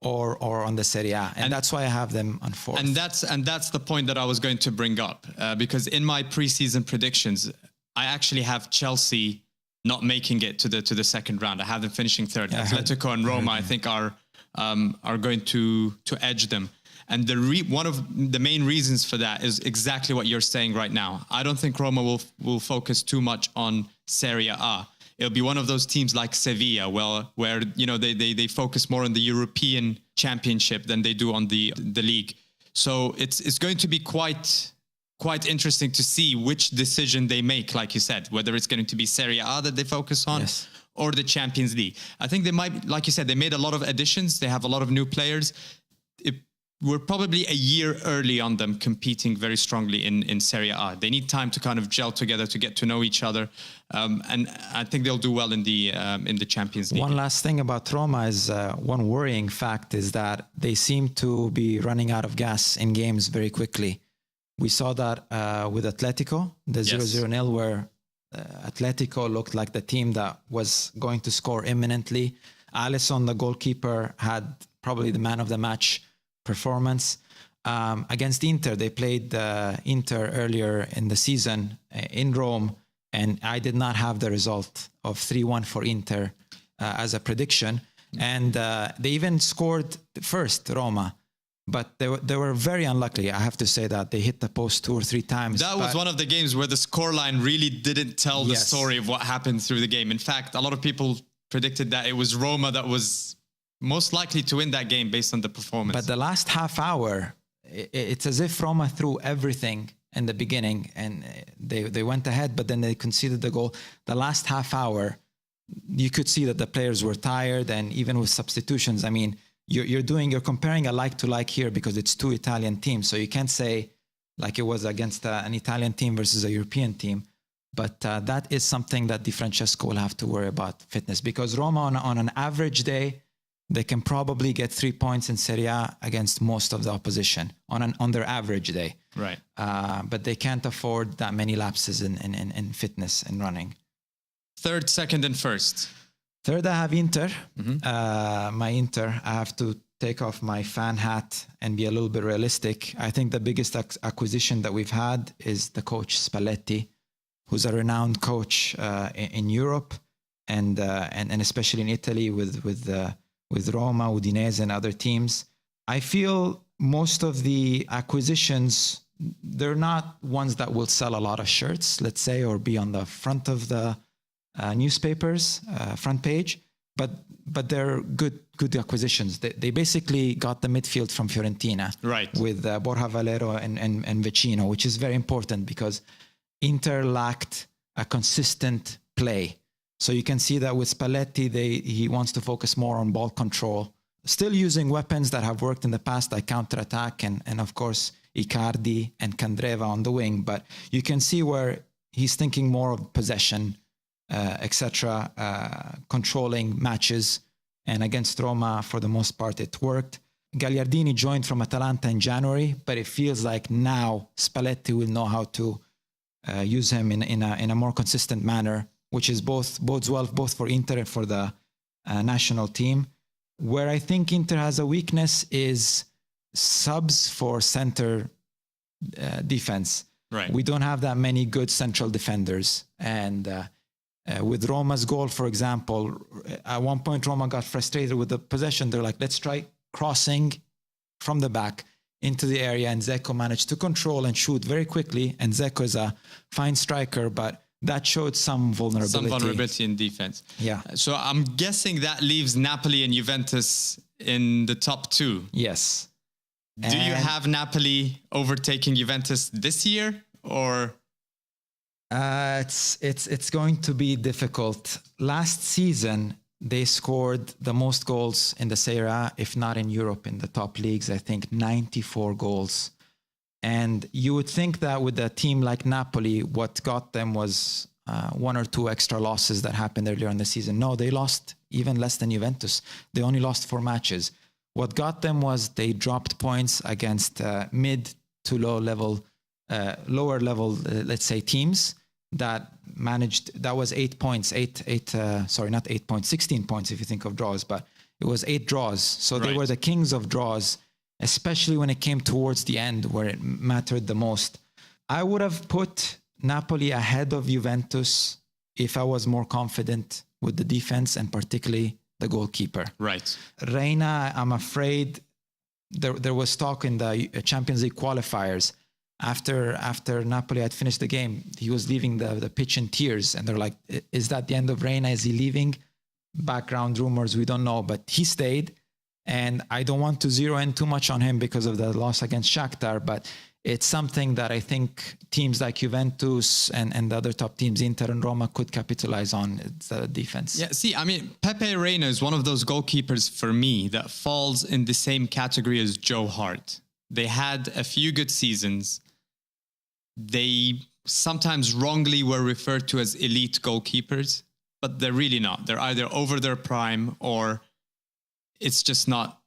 or on the Serie A? And that's why I have them on fourth. And that's the point that I was going to bring up, because in my preseason predictions, I actually have Chelsea not making it to the second round. I have them finishing third. Atletico and Roma, I think, are going to edge them. And one of the main reasons for that is exactly what you're saying right now. I don't think Roma will focus too much on Serie A. It'll be one of those teams like Sevilla, where they focus more on the European Championship than they do on the league. So it's going to be quite interesting to see which decision they make, like you said, whether it's going to be Serie A that they focus on or the Champions League. I think they might, like you said, they made a lot of additions. They have a lot of new players. We're probably a year early on them competing very strongly in Serie A. They need time to kind of gel together, to get to know each other. And I think they'll do well in the Champions League. One last thing about Roma is one worrying fact is that they seem to be running out of gas in games very quickly. We saw that with Atletico, the 0-0 where Atletico looked like the team that was going to score imminently. Alisson, the goalkeeper, had probably the man of the match performance. Against Inter, they played Inter earlier in the season in Rome, and I did not have the result of 3-1 for Inter as a prediction. And they even scored first, Roma. But they were very unlucky. I have to say that they hit the post 2 or 3 times. That was one of the games where the scoreline really didn't tell the story of what happened through the game. In fact, a lot of people predicted that it was Roma that was most likely to win that game based on the performance. But the last half hour, it's as if Roma threw everything in the beginning and they went ahead, but then they conceded the goal. The last half hour, you could see that the players were tired, and even with substitutions, I mean, you're comparing a like to like here because it's 2 Italian teams. So you can't say like it was against an Italian team versus a European team. But that is something that Di Francesco will have to worry about, fitness, because Roma on an average day, they can probably get 3 points in Serie A against most of the opposition on their average day. Right. But they can't afford that many lapses in fitness and running. Third, second, and first. Third, I have Inter. My Inter, I have to take off my fan hat and be a little bit realistic. I think the biggest acquisition that we've had is the coach Spalletti, who's a renowned coach in Europe and especially in Italy with Roma, Udinese, and other teams. I feel most of the acquisitions, they're not ones that will sell a lot of shirts, let's say, or be on the front of the newspapers, front page, but they're good acquisitions. They basically got the midfield from Fiorentina, right, with Borja Valero and Vecino, which is very important because Inter lacked a consistent play. So you can see that with Spalletti, he wants to focus more on ball control. still using weapons that have worked in the past, like counter-attack and of course, Icardi and Candreva on the wing. But you can see where he's thinking more of possession, etc., controlling matches. And against Roma, for the most part, it worked. Gagliardini joined from Atalanta in January, but it feels like now Spalletti will know how to use him in a more consistent manner, which is bodes well both for Inter and for the national team. Where I think Inter has a weakness is subs for center defense. Right. We don't have that many good central defenders. And with Roma's goal, for example, at one point Roma got frustrated with the possession. They're like, let's try crossing from the back into the area. And Dzeko managed to control and shoot very quickly. And Dzeko is a fine striker, but that showed some vulnerability. Some vulnerability in defense. Yeah. So I'm guessing that leaves Napoli and Juventus in the top two. Yes. Do you have Napoli overtaking Juventus this year, or? It's going to be difficult. Last season, they scored the most goals in the Serie A, if not in Europe, in the top leagues. I think 94 goals. And you would think that with a team like Napoli, what got them was one or two extra losses that happened earlier in the season. No, they lost even less than Juventus. They only lost 4 matches. What got them was they dropped points against mid to lower level, let's say, teams that managed. That was 8 points, 16 points if you think of draws, but it was 8 draws. So they were the kings of draws, especially when it came towards the end where it mattered the most. I would have put Napoli ahead of Juventus if I was more confident with the defense and particularly the goalkeeper. Right. Reina, I'm afraid there was talk in the Champions League qualifiers after Napoli had finished the game. He was leaving the pitch in tears, and they're like, is that the end of Reina? Is he leaving? Background rumors, we don't know, but he stayed. And I don't want to zero in too much on him because of the loss against Shakhtar, but it's something that I think teams like Juventus and the other top teams, Inter and Roma, could capitalize on. It's the defense. Yeah, see, I mean, Pepe Reina is one of those goalkeepers for me that falls in the same category as Joe Hart. They had a few good seasons. They sometimes wrongly were referred to as elite goalkeepers, but they're really not. They're either over their prime or it's just not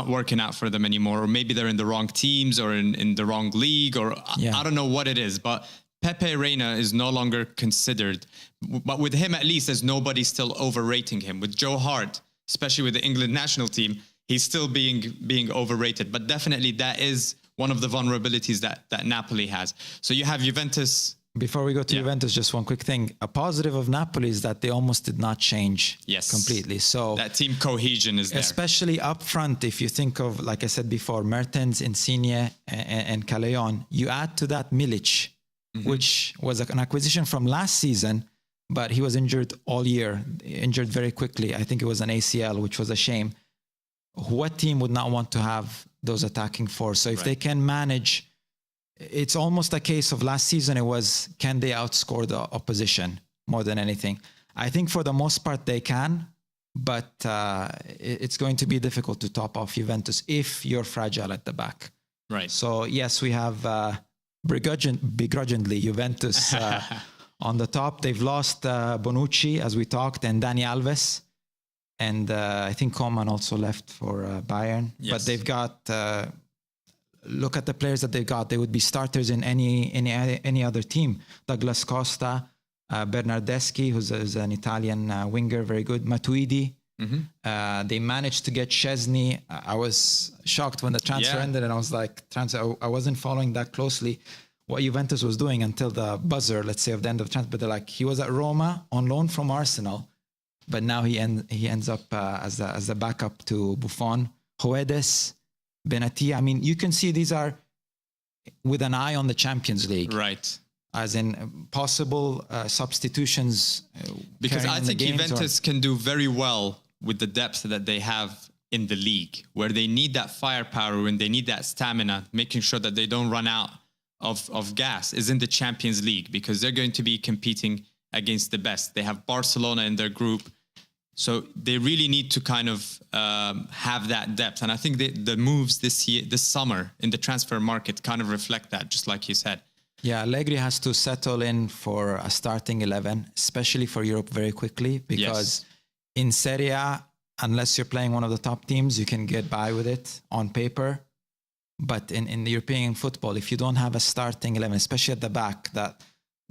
working out for them anymore, or maybe they're in the wrong teams or in the wrong league, or I don't know what it is, but Pepe Reina is no longer considered. But with him, at least, there's nobody still overrating him. With Joe Hart, especially with the England national team, he's still being overrated. But definitely that is one of the vulnerabilities that Napoli has. So you have Juventus. Before we go to Juventus, just one quick thing. A positive of Napoli is that they almost did not change completely. So that team cohesion is there. Especially up front, if you think of, like I said before, Mertens, Insigne, and Callejon, you add to that Milic, which was an acquisition from last season, but he was injured all year, injured very quickly. I think it was an ACL, which was a shame. What team would not want to have those attacking force? So if they can manage... It's almost a case of last season. It was, can they outscore the opposition more than anything? I think for the most part they can, but it's going to be difficult to top off Juventus if you're fragile at the back. Right. So yes, we have begrudgingly Juventus on the top. They've lost Bonucci, as we talked, and Dani Alves. And I think Coman also left for Bayern. Yes. But they've got... look at the players that they got. They would be starters in any other team. Douglas Costa, Bernardeschi, who's an Italian winger, very good. Matuidi. They managed to get Szczesny. I was shocked when the transfer ended, and I was like, I wasn't following that closely what Juventus was doing until the buzzer, let's say, of the end of the transfer. But they're like, he was at Roma on loan from Arsenal, but now he ends up as a backup to Buffon. Hoedes, Benatia. I mean, you can see these are with an eye on the Champions League. Right. As in possible substitutions. Because I think Juventus can do very well with the depth that they have in the league, where they need that firepower and they need that stamina, making sure that they don't run out of gas, is in the Champions League, because they're going to be competing against the best. They have Barcelona in their group. So they really need to kind of have that depth. And I think the moves this summer in the transfer market kind of reflect that, just like you said. Yeah, Allegri has to settle in for a starting 11, especially for Europe very quickly, because in Serie A, unless you're playing one of the top teams, you can get by with it on paper. But in the European football, if you don't have a starting 11, especially at the back, that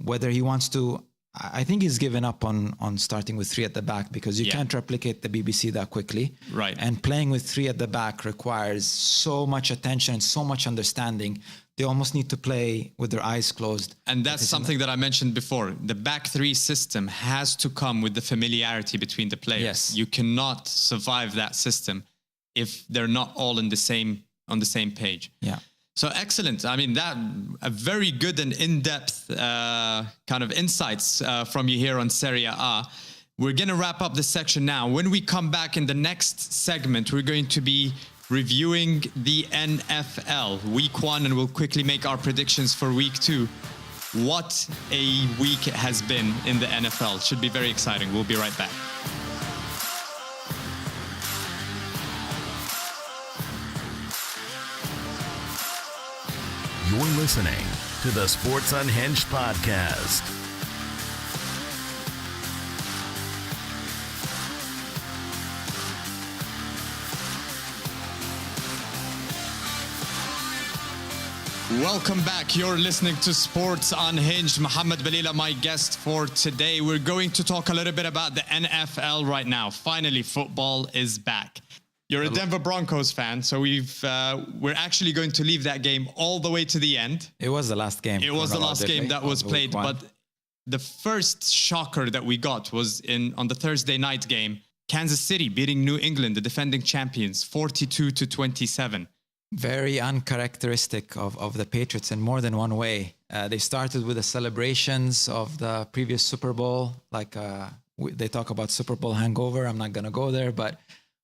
whether he wants to, I think he's given up on starting with 3 at the back, because you can't replicate the BBC that quickly. Right. And playing with 3 at the back requires so much attention and so much understanding. They almost need to play with their eyes closed. And that's something that I mentioned before. The back 3 system has to come with the familiarity between the players. Yes. You cannot survive that system if they're not all on the same page. Yeah. So excellent. I mean, that a very good and in-depth kind of insights from you here on Serie A. We're going to wrap up this section now. When we come back in the next segment, we're going to be reviewing the NFL week 1, and we'll quickly make our predictions for week 2. What a week it has been in the NFL. Should be very exciting. We'll be right back. You're listening to the Sports Unhinged podcast. Welcome back. You're listening to Sports Unhinged. Mohamed Balila, my guest for today. We're going to talk a little bit about the NFL right now. Finally, football is back. You're a Denver Broncos fan, so we're actually going to leave that game all the way to the end. It was the last game. It was the last game that was played, but the first shocker that we got was on the Thursday night game. Kansas City beating New England, the defending champions, 42-27. Very uncharacteristic of the Patriots in more than one way. They started with the celebrations of the previous Super Bowl. They talk about Super Bowl hangover. I'm not going to go there, but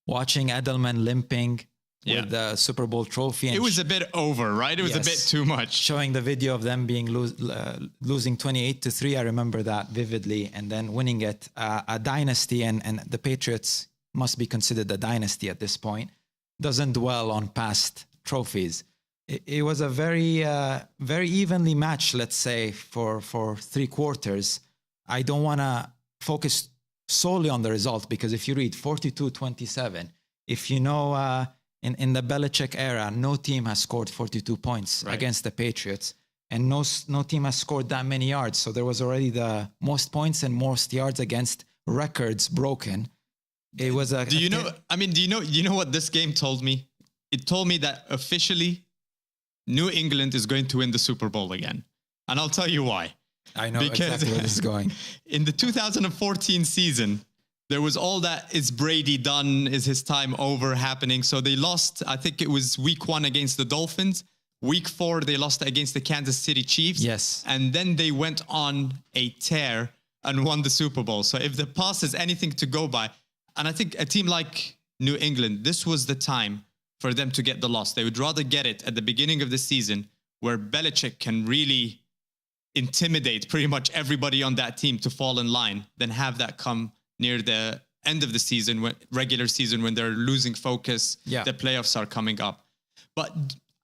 watching Edelman limping with the Super Bowl trophy. And it was a bit over, right? It was a bit too much. Showing the video of them being losing 28-3. I remember that vividly. And then winning it. A dynasty, and the Patriots must be considered a dynasty at this point. Doesn't dwell on past trophies. It was a very evenly matched, let's say, for 3 quarters. I don't want to focus solely on the result, because if you read 42-27, if you know in the Belichick era, no team has scored 42 points against the Patriots, and no team has scored that many yards. So there was already the most points and most yards against records broken. It was a. Do you know what this game told me? It told me that officially New England is going to win the Super Bowl again. And I'll tell you why. I know exactly where this is going. In the 2014 season, there was all that, is Brady done? Is his time over happening? So they lost, I think it was week 1 against the Dolphins. Week 4, they lost against the Kansas City Chiefs. Yes. And then they went on a tear and won the Super Bowl. So if the past is anything to go by, and I think a team like New England, this was the time for them to get the loss. They would rather get it at the beginning of the season, where Belichick can really intimidate pretty much everybody on that team to fall in line, than have that come near the end of the season, regular season, when they're losing focus. The playoffs are coming up. But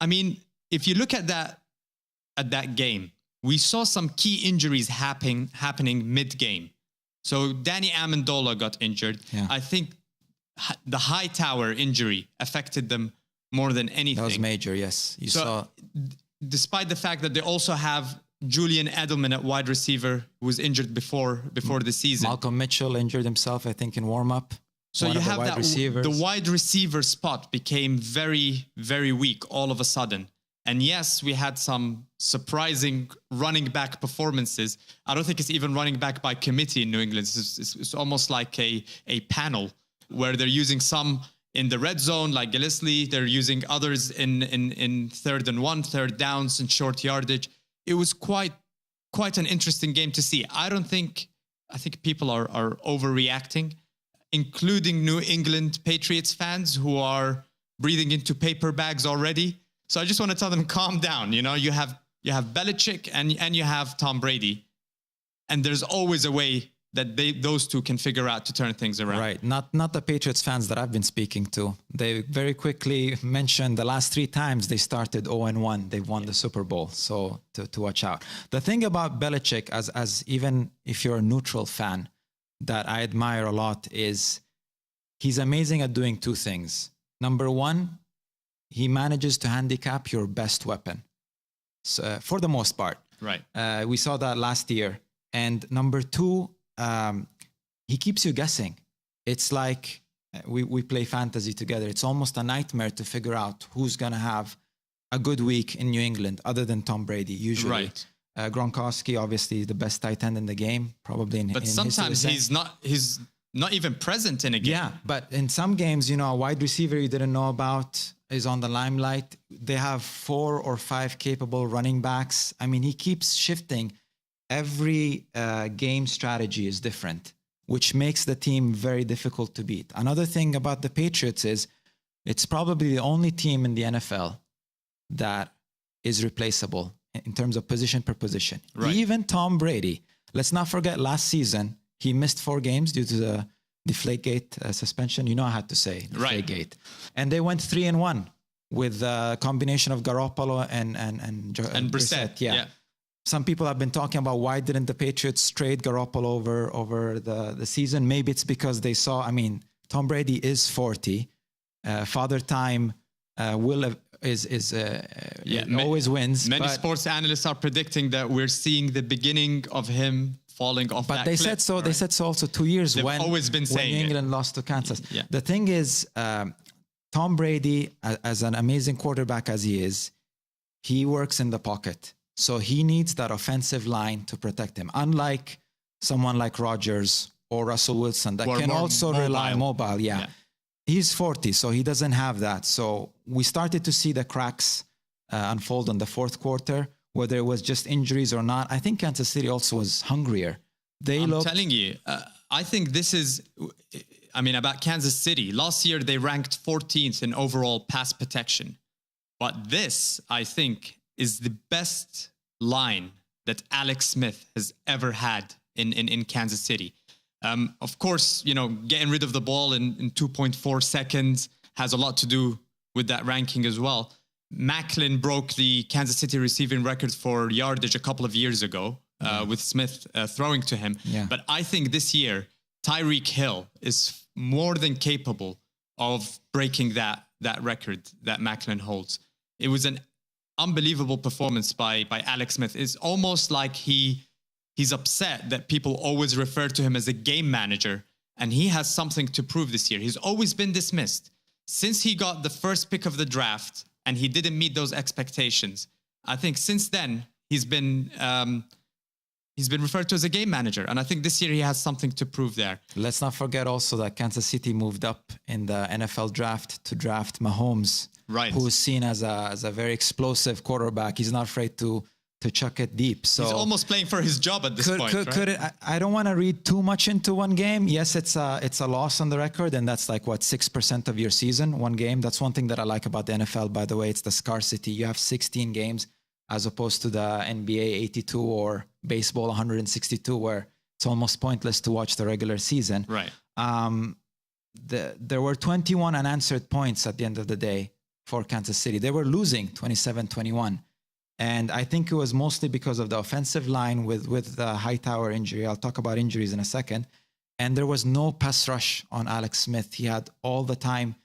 I mean, if you look at that game, we saw some key injuries happening mid-game. So Danny Amendola got injured. I think the Hightower injury affected them more than anything. That was major, yes. Despite the fact that they also have Julian Edelman at wide receiver, who was injured before the season. Malcolm Mitchell injured himself, I think, in warm-up. So you have the wide receiver spot became very, very weak all of a sudden. And yes, we had some surprising running back performances. I don't think it's even running back by committee in New England. It's almost like a panel, where they're using some in the red zone, like Gillislee. They're using others in 3rd and 1, third downs and short yardage. It was quite an interesting game to see. I think people are overreacting, including New England Patriots fans who are breathing into paper bags already. So I just want to tell them, calm down. You know, you have Belichick and you have Tom Brady, and there's always a way that those two can figure out to turn things around. Right. Not the Patriots fans that I've been speaking to. They very quickly mentioned the last 3 times they started 0-1. They won the Super Bowl. So to watch out. The thing about Belichick, as even if you're a neutral fan, that I admire a lot is he's amazing at doing 2 things. Number 1, he manages to handicap your best weapon. So, for the most part. Right. We saw that last year. And number 2, he keeps you guessing. It's like we play fantasy together. It's almost a nightmare to figure out who's going to have a good week in New England other than Tom Brady, usually. Right. Gronkowski, obviously the best tight end in the game, probably in But sometimes he's not even present in a game. Yeah, but in some games, you know, a wide receiver you didn't know about is on the limelight. They have 4 or 5 capable running backs. I mean, he keeps shifting. Every game strategy is different, which makes the team very difficult to beat. Another thing about the Patriots is it's probably the only team in the NFL that is replaceable in terms of position per position. Right. Even Tom Brady, let's not forget last season, he missed 4 games due to the Deflategate suspension. You know I had to say Deflategate. Right. And they went 3-1 with a combination of Garoppolo and Brissett. Yeah. Some people have been talking about why didn't the Patriots trade Garoppolo over the season. Maybe it's because they saw, I mean, Tom Brady is 40. Father Time always wins. Many sports analysts are predicting that we're seeing the beginning of him falling off. But they said so. Right? They said so also 2 years They've when always been saying New England lost to Kansas. Yeah. The thing is, Tom Brady, as an amazing quarterback as he is, he works in the pocket. So he needs that offensive line to protect him. Unlike someone like Rodgers or Russell Wilson that can also rely mobile. Yeah. He's 40, so he doesn't have that. So we started to see the cracks unfold in the 4th quarter, whether it was just injuries or not. I think Kansas City also was hungrier. I'm telling you, I think this is, about Kansas City. Last year, they ranked 14th in overall pass protection. But this, I think, is the best line that Alex Smith has ever had in Kansas City. Of course, getting rid of the ball in 2.4 seconds has a lot to do with that ranking as well. Macklin broke the Kansas City receiving record for yardage a couple of years ago with Smith throwing to him. Yeah. But I think this year, Tyreek Hill is more than capable of breaking that record that Macklin holds. It was an unbelievable performance by Alex Smith. It's almost like he's upset that people always refer to him as a game manager, and he has something to prove this year. He's always been dismissed. Since he got the first pick of the draft and he didn't meet those expectations, I think since then he's been referred to as a game manager, and I think this year he has something to prove there. Let's not forget also that Kansas City moved up in the NFL draft to draft Mahomes, right, who is seen as a very explosive quarterback. He's not afraid to chuck it deep. So he's almost playing for his job at this point. I don't want to read too much into one game. Yes, it's a loss on the record, and that's like 6% of your season, one game. That's one thing that I like about the NFL, by the way. It's the scarcity. You have 16 games as opposed to the NBA 82 or baseball 162, where it's almost pointless to watch the regular season. Right. There were 21 unanswered points at the end of the day for Kansas City. They were losing 27-21. And I think it was mostly because of the offensive line with the Hightower injury. I'll talk about injuries in a second. And there was no pass rush on Alex Smith. He had all the time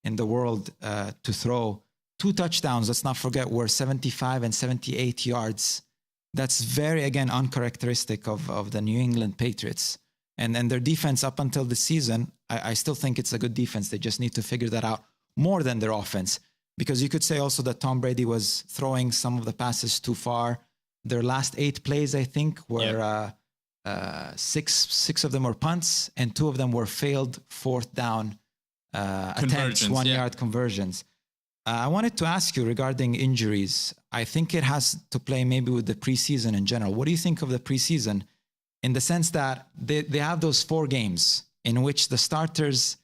in the world to throw. 2 touchdowns, let's not forget, were 75 and 78 yards. That's very, again, uncharacteristic of the New England Patriots. And their defense up until the season, I still think it's a good defense. They just need to figure that out more than their offense. Because you could say also that Tom Brady was throwing some of the passes too far. Their last 8 plays, I think, were 6 of them were punts, and 2 of them were failed 4th down attempts, 1-yard conversions. I wanted to ask you regarding injuries. I think it has to play maybe with the preseason in general. What do you think of the preseason in the sense that they have those 4 games in which the starters,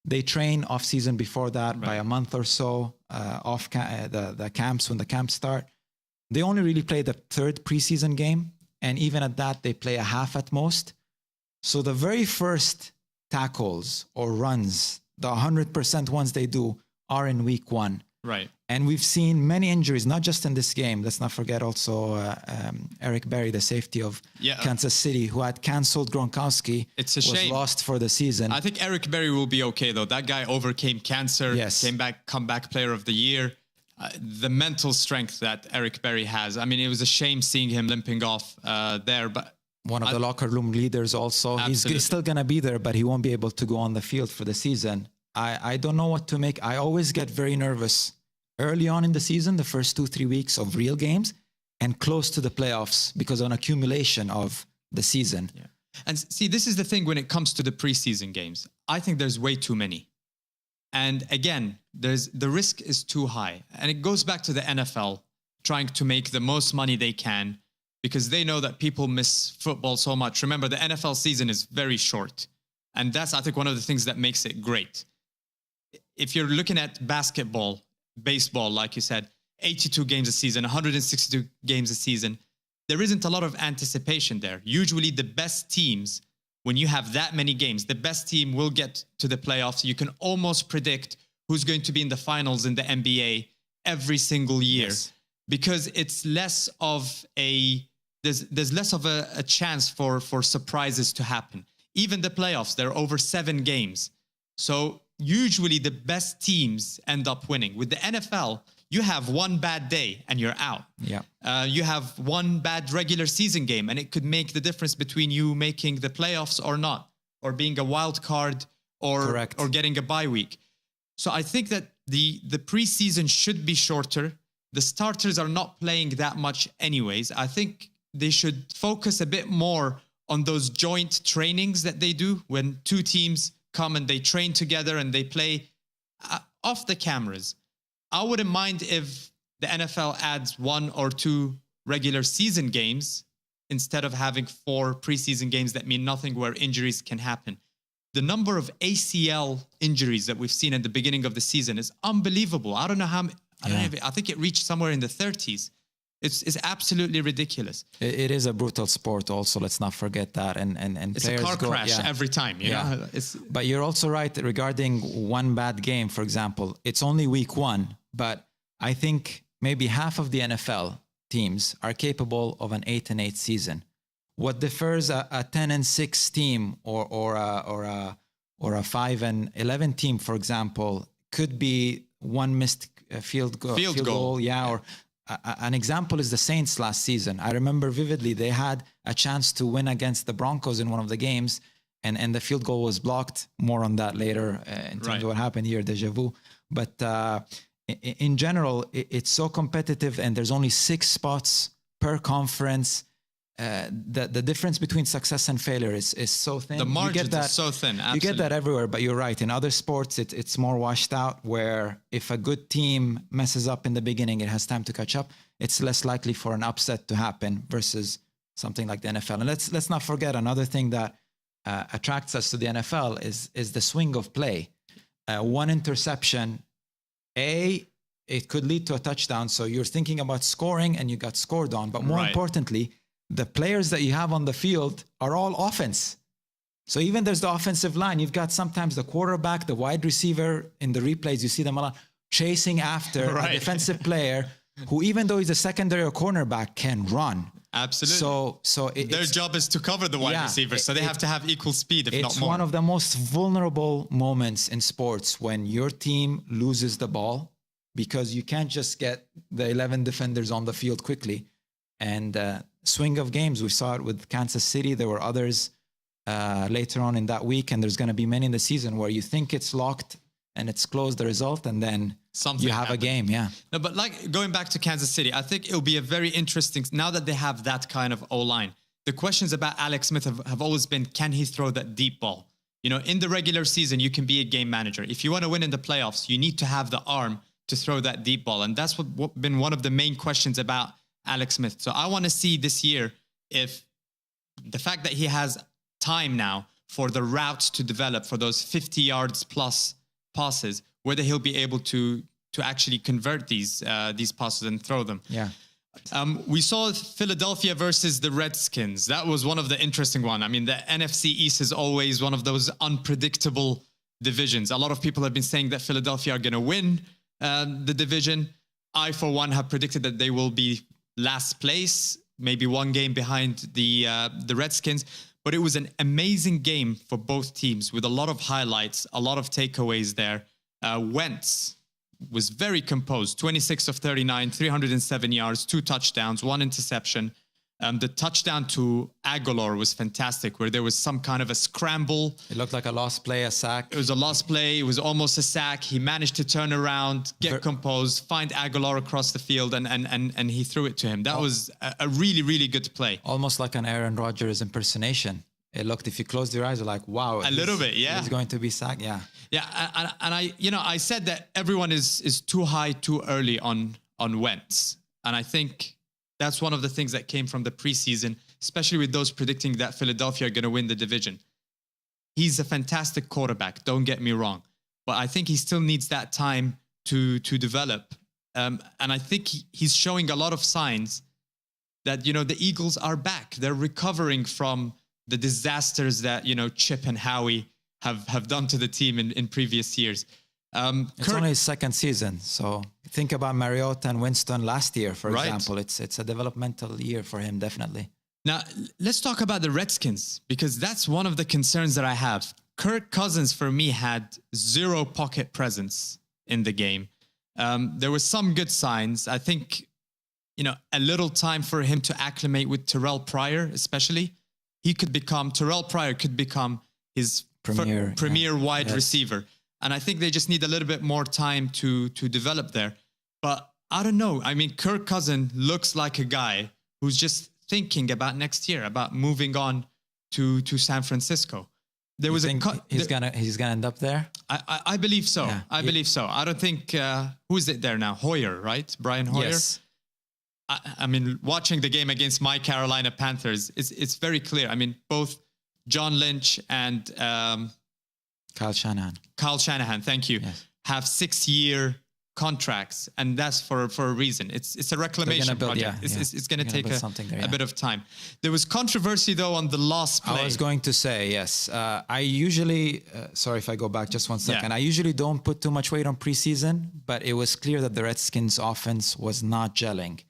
they train off season before that by a month or so, the camps, when the camps start. They only really play the 3rd preseason game. And even at that, they play a half at most. So the very first tackles or runs, the 100% ones they do, are in week 1. Right. And we've seen many injuries, not just in this game. Let's not forget also Eric Berry, the safety of Kansas City, who had canceled Gronkowski. It's a was shame. Lost for the season. I think Eric Berry will be okay, though. That guy overcame cancer, comeback player of the year. The mental strength that Eric Berry has. I mean, it was a shame seeing him limping off there, but one of the locker room leaders also. Absolutely. He's still going to be there, but he won't be able to go on the field for the season. I don't know what to make. I always get very nervous early on in the season, the first 2-3 weeks of real games, and close to the playoffs because of an accumulation of the season. Yeah. And see, this is the thing when it comes to the preseason games. I think there's way too many. And again, the risk is too high. And it goes back to the NFL trying to make the most money they can because they know that people miss football so much. Remember, the NFL season is very short. And that's, I think, one of the things that makes it great. If you're looking at basketball, baseball, like you said, 82 games a season, 162 games a season, there isn't a lot of anticipation there. Usually the best teams, when you have that many games, the best team will get to the playoffs. You can almost predict who's going to be in the finals in the NBA every single year because it's less of there's less of a chance for surprises to happen. Even the playoffs, they're over 7 games. So usually the best teams end up winning. With the NFL, you have one bad day and you're out. Yeah. You have one bad regular season game and it could make the difference between you making the playoffs or not, or being a wild card or getting a bye week. So I think that the preseason should be shorter. The starters are not playing that much anyways. I think they should focus a bit more on those joint trainings that they do when 2 teams come and they train together and they play off the cameras. I wouldn't mind if the NFL adds 1 or 2 regular season games instead of having 4 preseason games that mean nothing where injuries can happen. The number of ACL injuries that we've seen at the beginning of the season is unbelievable. I don't know how, I think it reached somewhere in the 30s. It's absolutely ridiculous. It is a brutal sport also, let's not forget that. And it's a car crash every time, you know? But you're also right regarding one bad game, for example. It's only week 1, but I think maybe half of the NFL teams are capable of an 8-8 season. What differs a 10-6 team or a 5-11 team, for example, could be one missed field goal. Or an example is the Saints last season. I remember vividly they had a chance to win against the Broncos in one of the games, and the field goal was blocked. More on that later in terms of what happened here, deja vu. But in general, it's so competitive, and there's only 6 spots per conference. The difference between success and failure is so thin. The margins are so thin. Absolutely. You get that everywhere, but you're right. In other sports, it's more washed out, where if a good team messes up in the beginning, it has time to catch up. It's less likely for an upset to happen versus something like the NFL. And let's not forget another thing that attracts us to the NFL is the swing of play. One interception, it could lead to a touchdown. So you're thinking about scoring and you got scored on. But more importantly, the players that you have on the field are all offense. So even there's the offensive line. You've got sometimes the quarterback, the wide receiver in the replays. You see them a lot chasing after a defensive player who, even though he's a secondary or cornerback, can run. Absolutely. So their job is to cover the wide receiver. So they have to have equal speed, if not more. It's one of the most vulnerable moments in sports when your team loses the ball, because you can't just get the 11 defenders on the field quickly. And swing of games, we saw it with Kansas City. There were others later on in that week, and there's going to be many in the season where you think it's locked and it's closed the result, and then you have a game. No, but like going back to Kansas City, I think it'll be a very interesting, now that they have that kind of O-line. The questions about Alex Smith have always been, can he throw that deep ball? You know, in the regular season, you can be a game manager. If you want to win in the playoffs, you need to have the arm to throw that deep ball. And that's what been one of the main questions about Alex Smith. So I want to see this year if the fact that he has time now for the routes to develop for those 50 yards plus passes, whether he'll be able to actually convert these passes and throw them. Yeah. We saw Philadelphia versus the Redskins. That was one of the interesting one. I mean, the NFC East is always one of those unpredictable divisions. A lot of people have been saying that Philadelphia are going to win the division. I, for one, have predicted that they will be last place, maybe one game behind the Redskins. But it was an amazing game for both teams with a lot of highlights, a lot of takeaways there. Wentz was very composed, 26 of 39, 307 yards, 2 touchdowns, 1 interception. The touchdown to Aguilar was fantastic, where there was some kind of a scramble. It looked like a lost play, a sack. It was a lost play. It was almost a sack. He managed to turn around, get composed, find Aguilar across the field, and he threw it to him. That was a really, really good play. Almost like an Aaron Rodgers impersonation. It looked, if you closed your eyes, you're like, wow. A little bit, yeah. He's going to be sacked, yeah. Yeah, and I said that everyone is too high too early on Wentz. And I think that's one of the things that came from the preseason, especially with those predicting that Philadelphia are going to win the division. He's a fantastic quarterback, don't get me wrong. But I think he still needs that time to develop. And I think he's showing a lot of signs that, the Eagles are back. They're recovering from the disasters that, Chip and Howie have done to the team in previous years. It's only his second season, so think about Mariota and Winston last year, for example. It's a developmental year for him, definitely. Now, let's talk about the Redskins, because that's one of the concerns that I have. Kirk Cousins, for me, had 0 pocket presence in the game. There were some good signs. I think, a little time for him to acclimate with Terrell Pryor, especially. Terrell Pryor could become his premier wide receiver. And I think they just need a little bit more time to develop there. But I don't know. I mean, Kirk Cousins looks like a guy who's just thinking about next year, about moving on to San Francisco. He's gonna end up there? I believe so. Yeah. I believe so. I don't think who is it there now? Hoyer, right? Brian Hoyer. Yes. I mean, watching the game against my Carolina Panthers, it's very clear. I mean, both John Lynch and Kyle Shanahan, thank you, yes, have 6-year contracts, and that's for a reason. It's a reclamation project. It's going to take a bit of time. There was controversy, though, on the last play. I was going to say, yes. I usually, sorry if I go back just 1 second. Yeah. I usually don't put too much weight on preseason, but it was clear that the Redskins offense was not gelling.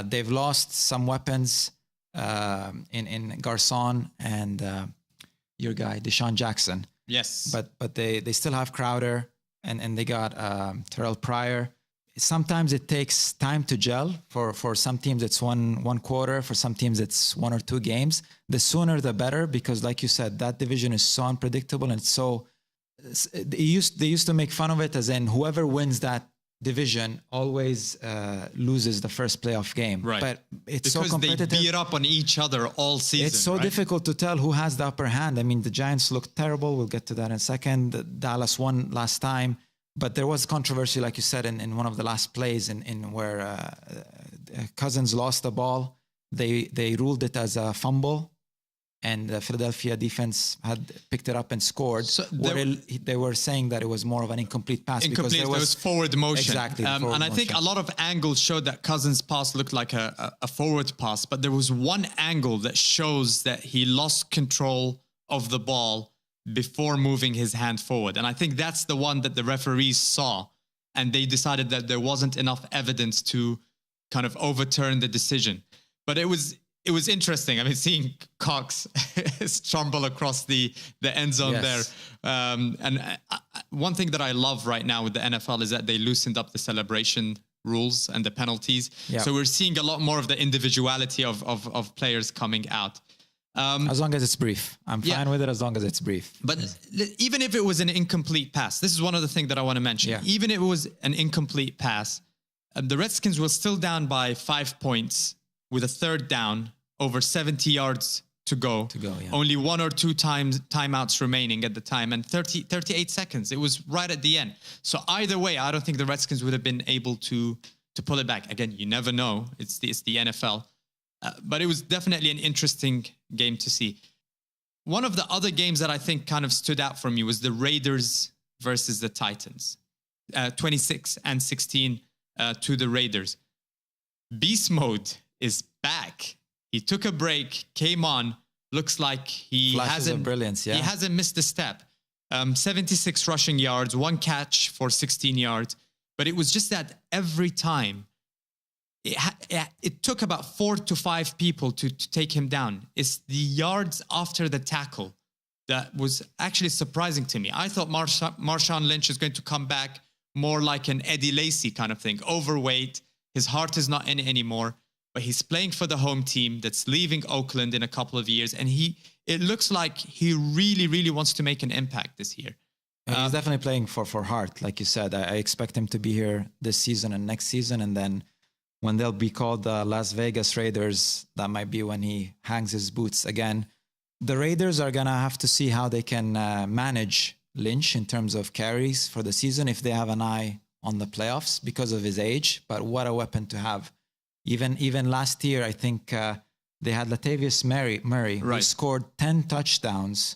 They've lost some weapons in Garcon and your guy, Deshaun Jackson. Yes. But they still have Crowder and they got Terrell Pryor. Sometimes it takes time to gel. For some teams, it's one quarter. For some teams, it's 1 or 2 games. The sooner, the better, because like you said, that division is so unpredictable and so... They used to make fun of it as in whoever wins that division always loses the first playoff game. Right. But it's because so competitive. They beat up on each other all season. It's so difficult to tell who has the upper hand. I mean, the Giants looked terrible. We'll get to that in a second. Dallas won last time. But there was controversy, like you said, in one of the last plays in where Cousins lost the ball. They ruled it as a fumble. And the Philadelphia defense had picked it up and scored. So they were saying that it was more of an incomplete pass. Because there was forward motion. Exactly. And I think a lot of angles showed that Cousins' pass looked like a forward pass. But there was one angle that shows that he lost control of the ball before moving his hand forward. And I think that's the one that the referees saw. And they decided that there wasn't enough evidence to kind of overturn the decision. But it was interesting. I mean, seeing Cox stumble across the end zone there. And one thing that I love right now with the NFL is that they loosened up the celebration rules and the penalties. Yep. So we're seeing a lot more of the individuality of players coming out. As long as it's brief. I'm fine with it as long as it's brief. But even if it was an incomplete pass, this is one of the things that I want to mention. Yeah. Even if it was an incomplete pass, the Redskins were still down by 5 points with a third down, over 70 yards to go. Only 1 or 2 timeouts remaining at the time, and 38 seconds. It was right at the end. So either way, I don't think the Redskins would have been able to pull it back. Again, you never know. It's the NFL. But it was definitely an interesting game to see. One of the other games that I think kind of stood out for me was the Raiders versus the Titans. 26-16 to the Raiders. Beast mode is back. He took a break, came on. Looks like he hasn't brilliance, yeah. He hasn't missed a step. 76 rushing yards, 1 catch for 16 yards. But it was just that every time, it took about 4 to 5 people to take him down. It's the yards after the tackle that was actually surprising to me. I thought Marshawn Lynch is going to come back more like an Eddie Lacy kind of thing. Overweight, his heart is not in it anymore. But he's playing for the home team that's leaving Oakland in a couple of years. And it looks like he really, really wants to make an impact this year. He's definitely playing for heart, like you said. I expect him to be here this season and next season. And then when they'll be called the Las Vegas Raiders, that might be when he hangs his boots again. The Raiders are going to have to see how they can manage Lynch in terms of carries for the season if they have an eye on the playoffs because of his age. But what a weapon to have. Even last year, I think they had Latavius Murray right, who scored 10 touchdowns,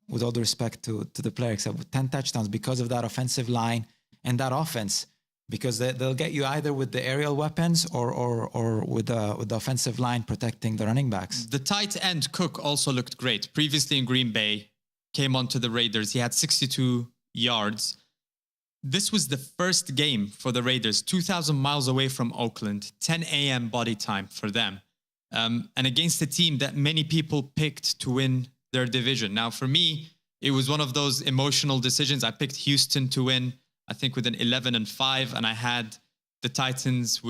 with all due respect to the player, except 10 touchdowns because of that offensive line and that offense, because they'll get you either with the aerial weapons or with the offensive line protecting the running backs. The tight end Cook also looked great. Previously in Green Bay, came onto the Raiders. He had 62 yards. This was the first game for the Raiders, 2,000 miles away from Oakland, 10 a.m. body time for them, and against a team that many people picked to win their division. Now, for me, it was one of those emotional decisions. I picked Houston to win, I think with an 11-5, and I had the Titans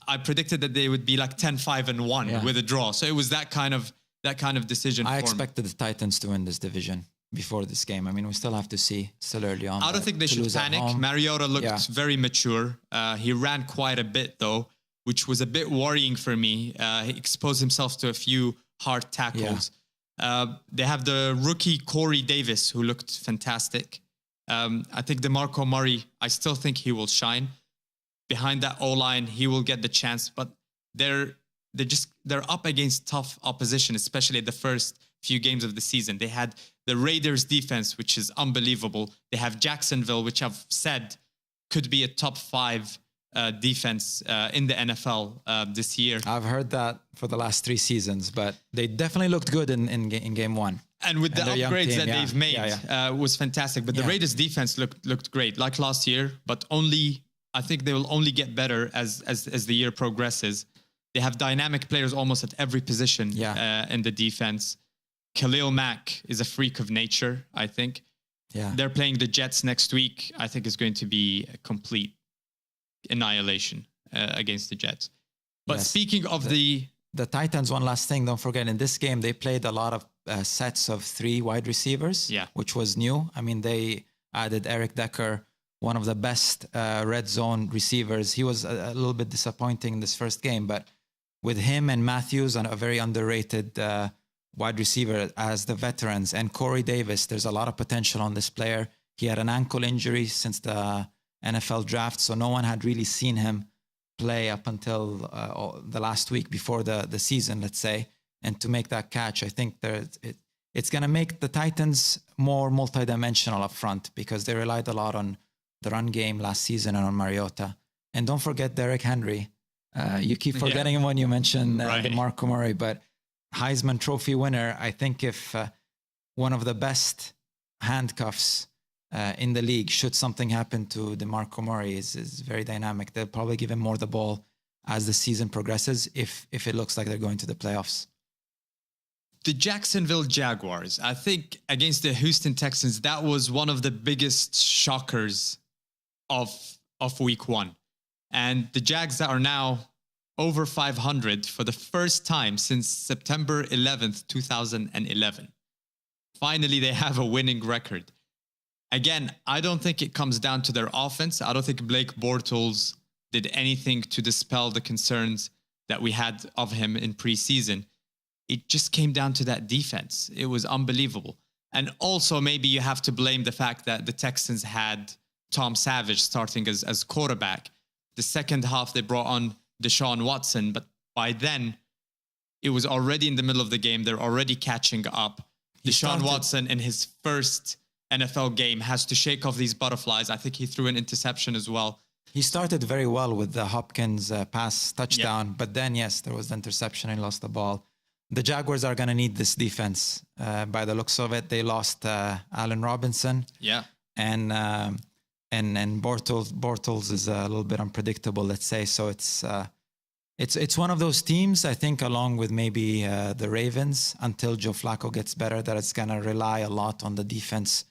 I predicted that they would be like 10-5-1 with a draw. So it was that kind of decision. I expected the Titans to win this division before this game. I mean, we still have to see. Still early on. I don't think they should panic. Mariota looked very mature. He ran quite a bit, though, which was a bit worrying for me. He exposed himself to a few hard tackles. They have the rookie Corey Davis, who looked fantastic. I think DeMarco Murray, I still think he will shine. Behind that O-line, he will get the chance. But they're up against tough opposition, especially at the first few games of the season. They had the Raiders defense, which is unbelievable. They have Jacksonville, which I've said could be a top 5 defense in the NFL this year. I've heard that for the last 3 seasons, but they definitely looked good in game 1. And with the upgrades that they've made, was fantastic. But the Raiders defense looked great, like last year, but I think they will only get better as the year progresses. They have dynamic players almost at every position in the defense. Khalil Mack is a freak of nature, I think. Yeah. They're playing the Jets next week. I think it's going to be a complete annihilation against the Jets. But speaking of the Titans, one last thing, don't forget, in this game, they played a lot of sets of 3 wide receivers, which was new. I mean, they added Eric Decker, one of the best red zone receivers. He was a little bit disappointing in this first game, but with him and Matthews, and a very underrated wide receiver as the veterans, and Corey Davis, there's a lot of potential on this player. He had an ankle injury since the NFL draft, so no one had really seen him play up until the last week before the season, let's say. And to make that catch, I think it's going to make the Titans more multidimensional up front, because they relied a lot on the run game last season and on Mariota. And don't forget Derrick Henry. You keep forgetting him when you mention DeMarco Murray, but Heisman Trophy winner. I think if one of the best handcuffs in the league, should something happen to DeMarco Murray, is very dynamic. They'll probably give him more the ball as the season progresses if it looks like they're going to the playoffs. The Jacksonville Jaguars, I think against the Houston Texans, that was one of the biggest shockers of week 1. And the Jags that are now over 500 for the first time since September 11th, 2011. Finally, they have a winning record. Again, I don't think it comes down to their offense. I don't think Blake Bortles did anything to dispel the concerns that we had of him in preseason. It just came down to that defense. It was unbelievable. And also maybe you have to blame the fact that the Texans had Tom Savage starting as quarterback. The second half, they brought on Deshaun Watson, but by then, it was already in the middle of the game. They're already catching up. Deshaun Watson, in his first NFL game, has to shake off these butterflies. I think he threw an interception as well. He started very well with the Hopkins pass touchdown, but then, yes, there was the interception and lost the ball. The Jaguars are going to need this defense. By the looks of it, they lost Allen Robinson. Yeah. And Bortles is a little bit unpredictable, let's say. So it's one of those teams, I think, along with maybe the Ravens, until Joe Flacco gets better, that it's going to rely a lot on the defense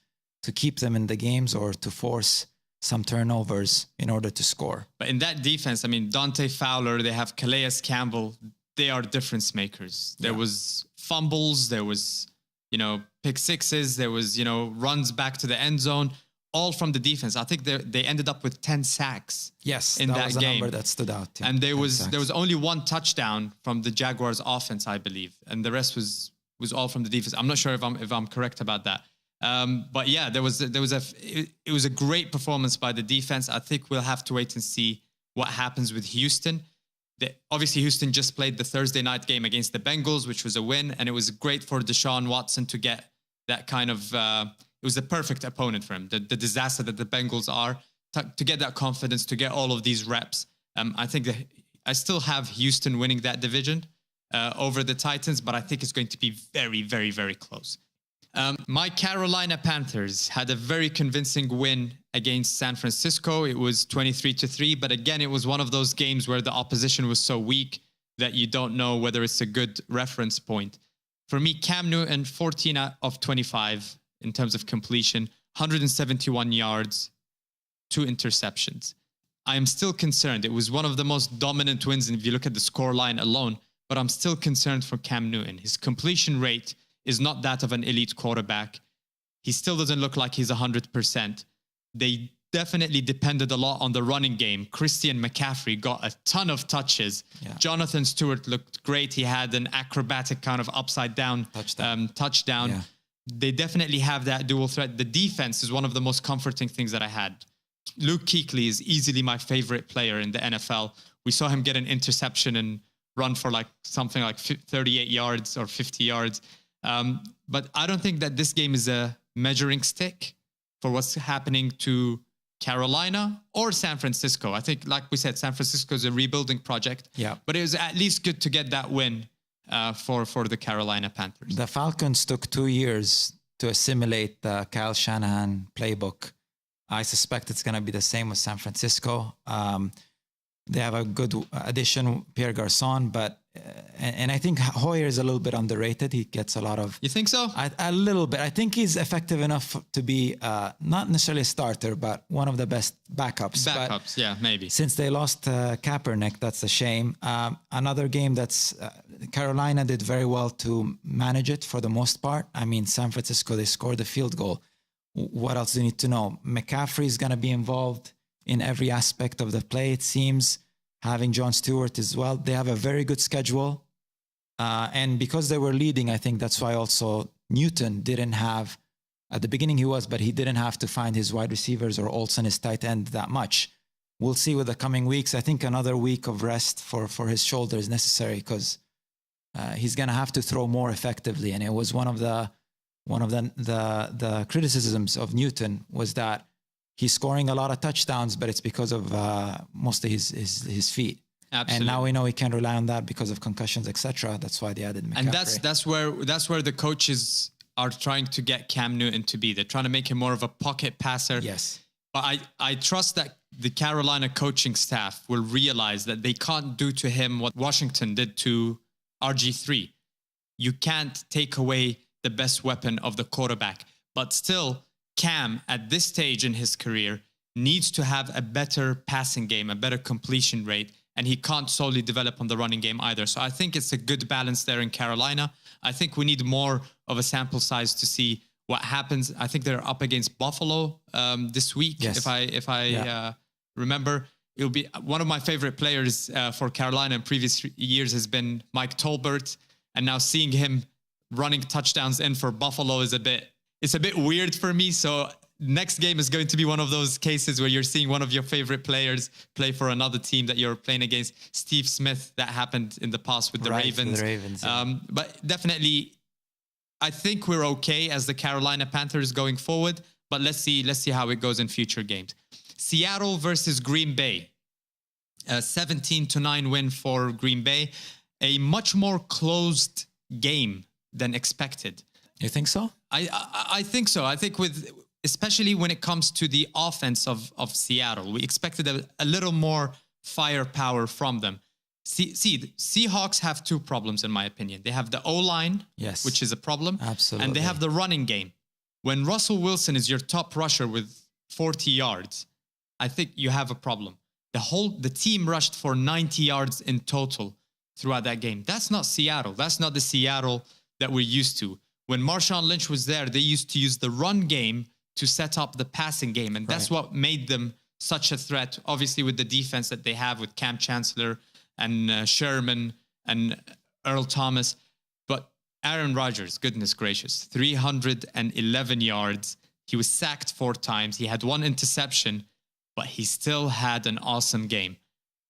to keep them in the games or to force some turnovers in order to score. But in that defense, I mean, Dante Fowler, they have Calais Campbell. They are difference makers. There was fumbles. There was, pick sixes. There was, runs back to the end zone, all from the defense. I think they ended up with 10 sacks. Yes, in that was a game. Number that stood out. Yeah, and there was only one touchdown from the Jaguars offense, I believe. And the rest was all from the defense. I'm not sure if I'm correct about that. But yeah, it was a great performance by the defense. I think we'll have to wait and see what happens with Houston. Obviously, Houston just played the Thursday night game against the Bengals, which was a win, and it was great for Deshaun Watson to get that kind of. It was the perfect opponent for him. The disaster that the Bengals are, to get that confidence, to get all of these reps. I think that I still have Houston winning that division over the Titans, but I think it's going to be very, very, very close. My Carolina Panthers had a very convincing win against San Francisco. It was 23-3, but again, it was one of those games where the opposition was so weak that you don't know whether it's a good reference point. For me, Cam Newton, 14 of 25 in terms of completion, 171 yards, 2 interceptions. I am still concerned. It was one of the most dominant wins if you look at the score line alone, but I'm still concerned for Cam Newton. His completion rate is not that of an elite quarterback. He still doesn't look like he's 100%. They definitely depended a lot on the running game. Christian McCaffrey got a ton of touches. Yeah. Jonathan Stewart looked great. He had an acrobatic kind of upside down touchdown. Yeah. They definitely have that dual threat. The defense is one of the most comforting things that I had. Luke Kuechly is easily my favorite player in the NFL. We saw him get an interception and run for something like 38 yards or 50 yards. But I don't think that this game is a measuring stick for what's happening to Carolina or San Francisco. I think, like we said, San Francisco is a rebuilding project. Yeah. But it was at least good to get that win for the Carolina Panthers. The Falcons took 2 years to assimilate the Kyle Shanahan playbook. I suspect it's going to be the same with San Francisco. They have a good addition, Pierre Garçon, but and I think Hoyer is a little bit underrated. He gets a lot of... You think so? A little bit. I think he's effective enough to be not necessarily a starter, but one of the best backups. Backups, yeah, maybe. Since they lost Kaepernick, that's a shame. Another game that's... Carolina did very well to manage it for the most part. I mean, San Francisco, they scored a field goal. What else do you need to know? McCaffrey is going to be involved in every aspect of the play, it seems. Having John Stewart as well. They have a very good schedule. And because they were leading, I think that's why also Newton didn't have, at the beginning he was, but he didn't have to find his wide receivers or Olsen, his tight end, that much. We'll see with the coming weeks. I think another week of rest for his shoulder is necessary because he's going to have to throw more effectively. And it was one of the criticisms of Newton was that he's scoring a lot of touchdowns, but it's because of mostly his feet. Absolutely. And now we know he can't rely on that because of concussions, etc. That's why they added McCaffrey. And that's where the coaches are trying to get Cam Newton to be. They're trying to make him more of a pocket passer. Yes. But I trust that the Carolina coaching staff will realize that they can't do to him what Washington did to RG3. You can't take away the best weapon of the quarterback. But still, Cam, at this stage in his career, needs to have a better passing game, a better completion rate, and he can't solely develop on the running game either. So I think it's a good balance there in Carolina. I think we need more of a sample size to see what happens. I think they're up against Buffalo this week, yes. if I remember. It'll be one of my favorite players for Carolina in previous years has been Mike Tolbert, and now seeing him running touchdowns in for Buffalo is a bit weird for me. So next game is going to be one of those cases where you're seeing one of your favorite players play for another team that you're playing against. Steve Smith, that happened in the past with the Ravens. The Ravens, yeah. But definitely, I think we're okay as the Carolina Panthers going forward. But let's see how it goes in future games. Seattle versus Green Bay. 17-9 win for Green Bay. A much more closed game than expected. You think so? I think so. I think especially when it comes to the offense of Seattle, we expected a little more firepower from them. See, the Seahawks have two problems, in my opinion. They have the O-line, yes, which is a problem. Absolutely. And they have the running game. When Russell Wilson is your top rusher with 40 yards, I think you have a problem. The team rushed for 90 yards in total throughout that game. That's not Seattle. That's not the Seattle that we're used to. When Marshawn Lynch was there, they used to use the run game to set up the passing game. And that's what made them such a threat, obviously with the defense that they have with Cam Chancellor and Sherman and Earl Thomas. But Aaron Rodgers, goodness gracious, 311 yards. He was sacked 4 times. He had 1 interception, but he still had an awesome game.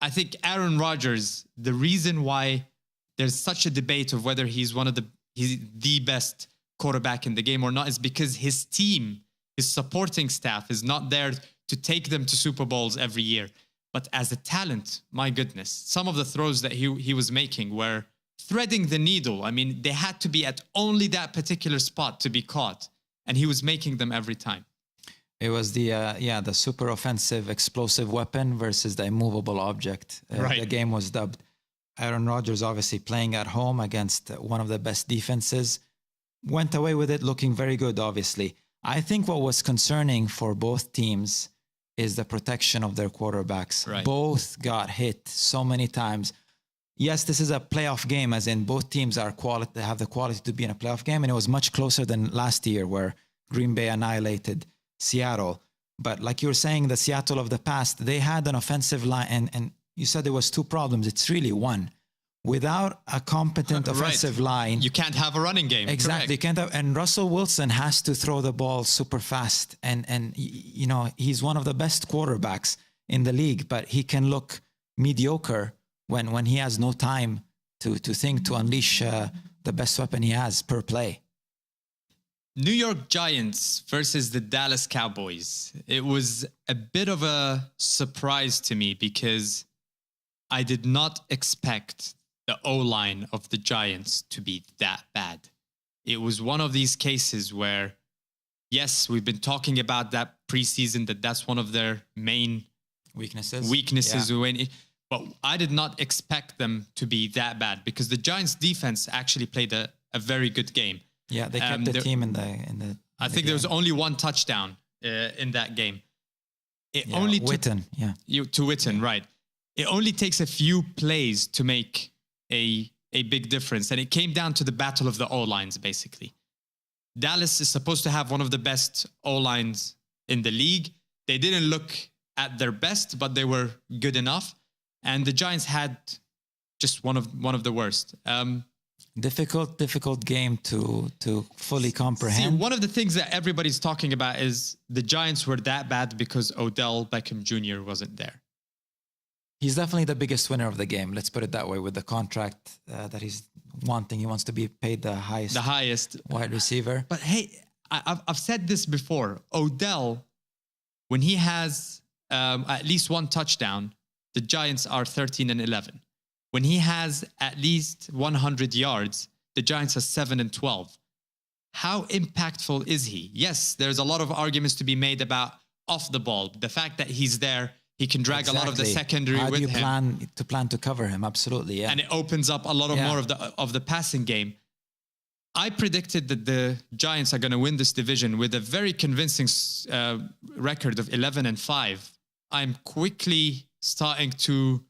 I think Aaron Rodgers, the reason why there's such a debate of whether he's the best quarterback in the game or not is because his team, his supporting staff is not there to take them to Super Bowls every year. But as a talent, my goodness, some of the throws that he was making were threading the needle. I mean, they had to be at only that particular spot to be caught. And he was making them every time. It was the super offensive explosive weapon versus the immovable object. The game was dubbed. Aaron Rodgers, obviously playing at home against one of the best defenses, went away with it looking very good, obviously. I think what was concerning for both teams is the protection of their quarterbacks. Right. Both got hit so many times. Yes, this is a playoff game, as in both teams have the quality to be in a playoff game, and it was much closer than last year where Green Bay annihilated Seattle. But like you were saying, the Seattle of the past, they had an offensive line, and you said there was 2 problems. It's really one. Without a competent offensive line, you can't have a running game. Exactly, you can't have, and Russell Wilson has to throw the ball super fast, and you know he's one of the best quarterbacks in the league, but he can look mediocre when he has no time to think to unleash the best weapon he has per play. New York Giants versus the Dallas Cowboys. It was a bit of a surprise to me because I did not expect the O-line of the Giants to be that bad. It was one of these cases where, yes, we've been talking about that preseason, that's one of their main weaknesses. Yeah. But I did not expect them to be that bad because the Giants defense actually played a very good game. Yeah, they kept the team in the I think there was only 1 touchdown in that game. Witten, to Witten, right. It only takes a few plays to make a big difference. And it came down to the battle of the O-lines, basically. Dallas is supposed to have one of the best O-lines in the league. They didn't look at their best, but they were good enough. And the Giants had just one of the worst. Difficult game to fully comprehend. See, one of the things that everybody's talking about is the Giants were that bad because Odell Beckham Jr. wasn't there. He's definitely the biggest winner of the game. Let's put it that way. With the contract that he's wanting, he wants to be paid the highest wide receiver. But hey, I've said this before. Odell, when he has at least 1 touchdown, the Giants are 13-11. When he has at least 100 yards, the Giants are 7-12. How impactful is he? Yes, there's a lot of arguments to be made about off the ball. The fact that he's there, he can drag a lot of the secondary with him. How do you plan to cover him? Absolutely, yeah. And it opens up a lot more of the passing game. I predicted that the Giants are going to win this division with a very convincing record of 11-5. I'm quickly starting to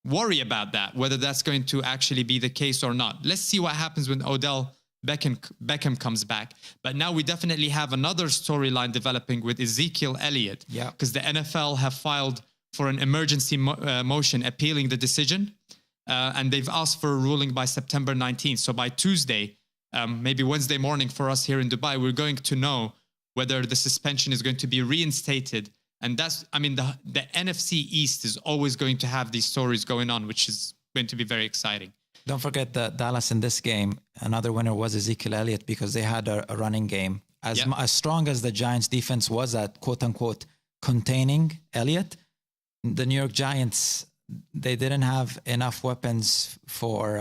worry about that, whether that's going to actually be the case or not. Let's see what happens when Odell Beckham comes back. But now we definitely have another storyline developing with Ezekiel Elliott. Yeah. Because the NFL have filed for an emergency motion appealing the decision. And they've asked for a ruling by September 19th. So by Tuesday, maybe Wednesday morning for us here in Dubai, we're going to know whether the suspension is going to be reinstated. And that's, I mean, the NFC East is always going to have these stories going on, which is going to be very exciting. Don't forget that Dallas in this game, another winner was Ezekiel Elliott because they had a running game. As strong as the Giants defense was at quote unquote containing Elliott. The New York Giants, they didn't have enough weapons for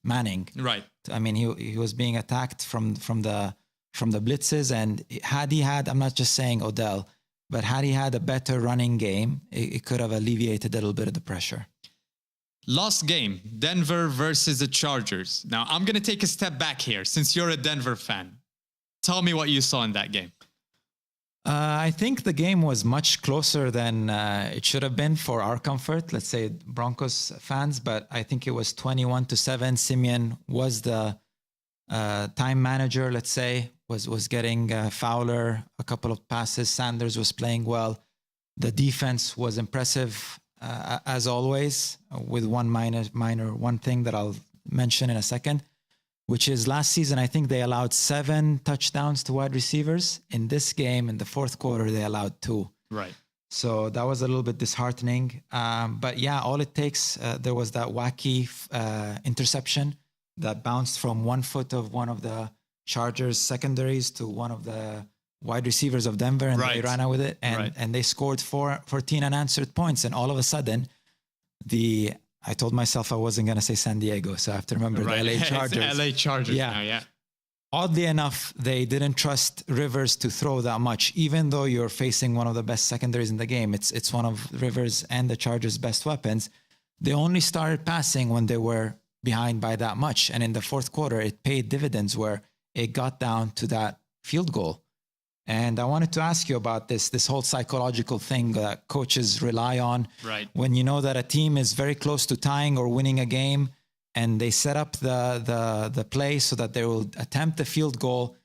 Manning. Right. I mean, he was being attacked from the blitzes, and had he had, I'm not just saying Odell, but had he had a better running game, it could have alleviated a little bit of the pressure. Last game, Denver versus the Chargers. Now, I'm going to take a step back here. Since you're a Denver fan, tell me what you saw in that game. I think the game was much closer than it should have been for our comfort, let's say Broncos fans, but I think it was 21-7. Simeon was the time manager, let's say, was getting Fowler a couple of passes. Sanders was playing well. The defense was impressive, as always, with one one thing that I'll mention in a second, which is last season, I think they allowed 7 touchdowns to wide receivers. In this game, in the fourth quarter, they allowed 2. Right. So that was a little bit disheartening. But yeah, all it takes, there was that wacky interception that bounced from 1 foot of one of the Chargers secondaries to one of the wide receivers of Denver, and they ran out with it. And they scored 14 unanswered points. And all of a sudden, I told myself I wasn't going to say San Diego, so I have to remember the LA Chargers. It's LA Chargers now, yeah. Oddly enough, they didn't trust Rivers to throw that much, even though you're facing one of the best secondaries in the game. It's one of Rivers and the Chargers' best weapons. They only started passing when they were behind by that much. And in the fourth quarter, it paid dividends where it got down to that field goal. And I wanted to ask you about this whole psychological thing that coaches rely on. Right. When you know that a team is very close to tying or winning a game, and they set up the play so that they will attempt the field goal.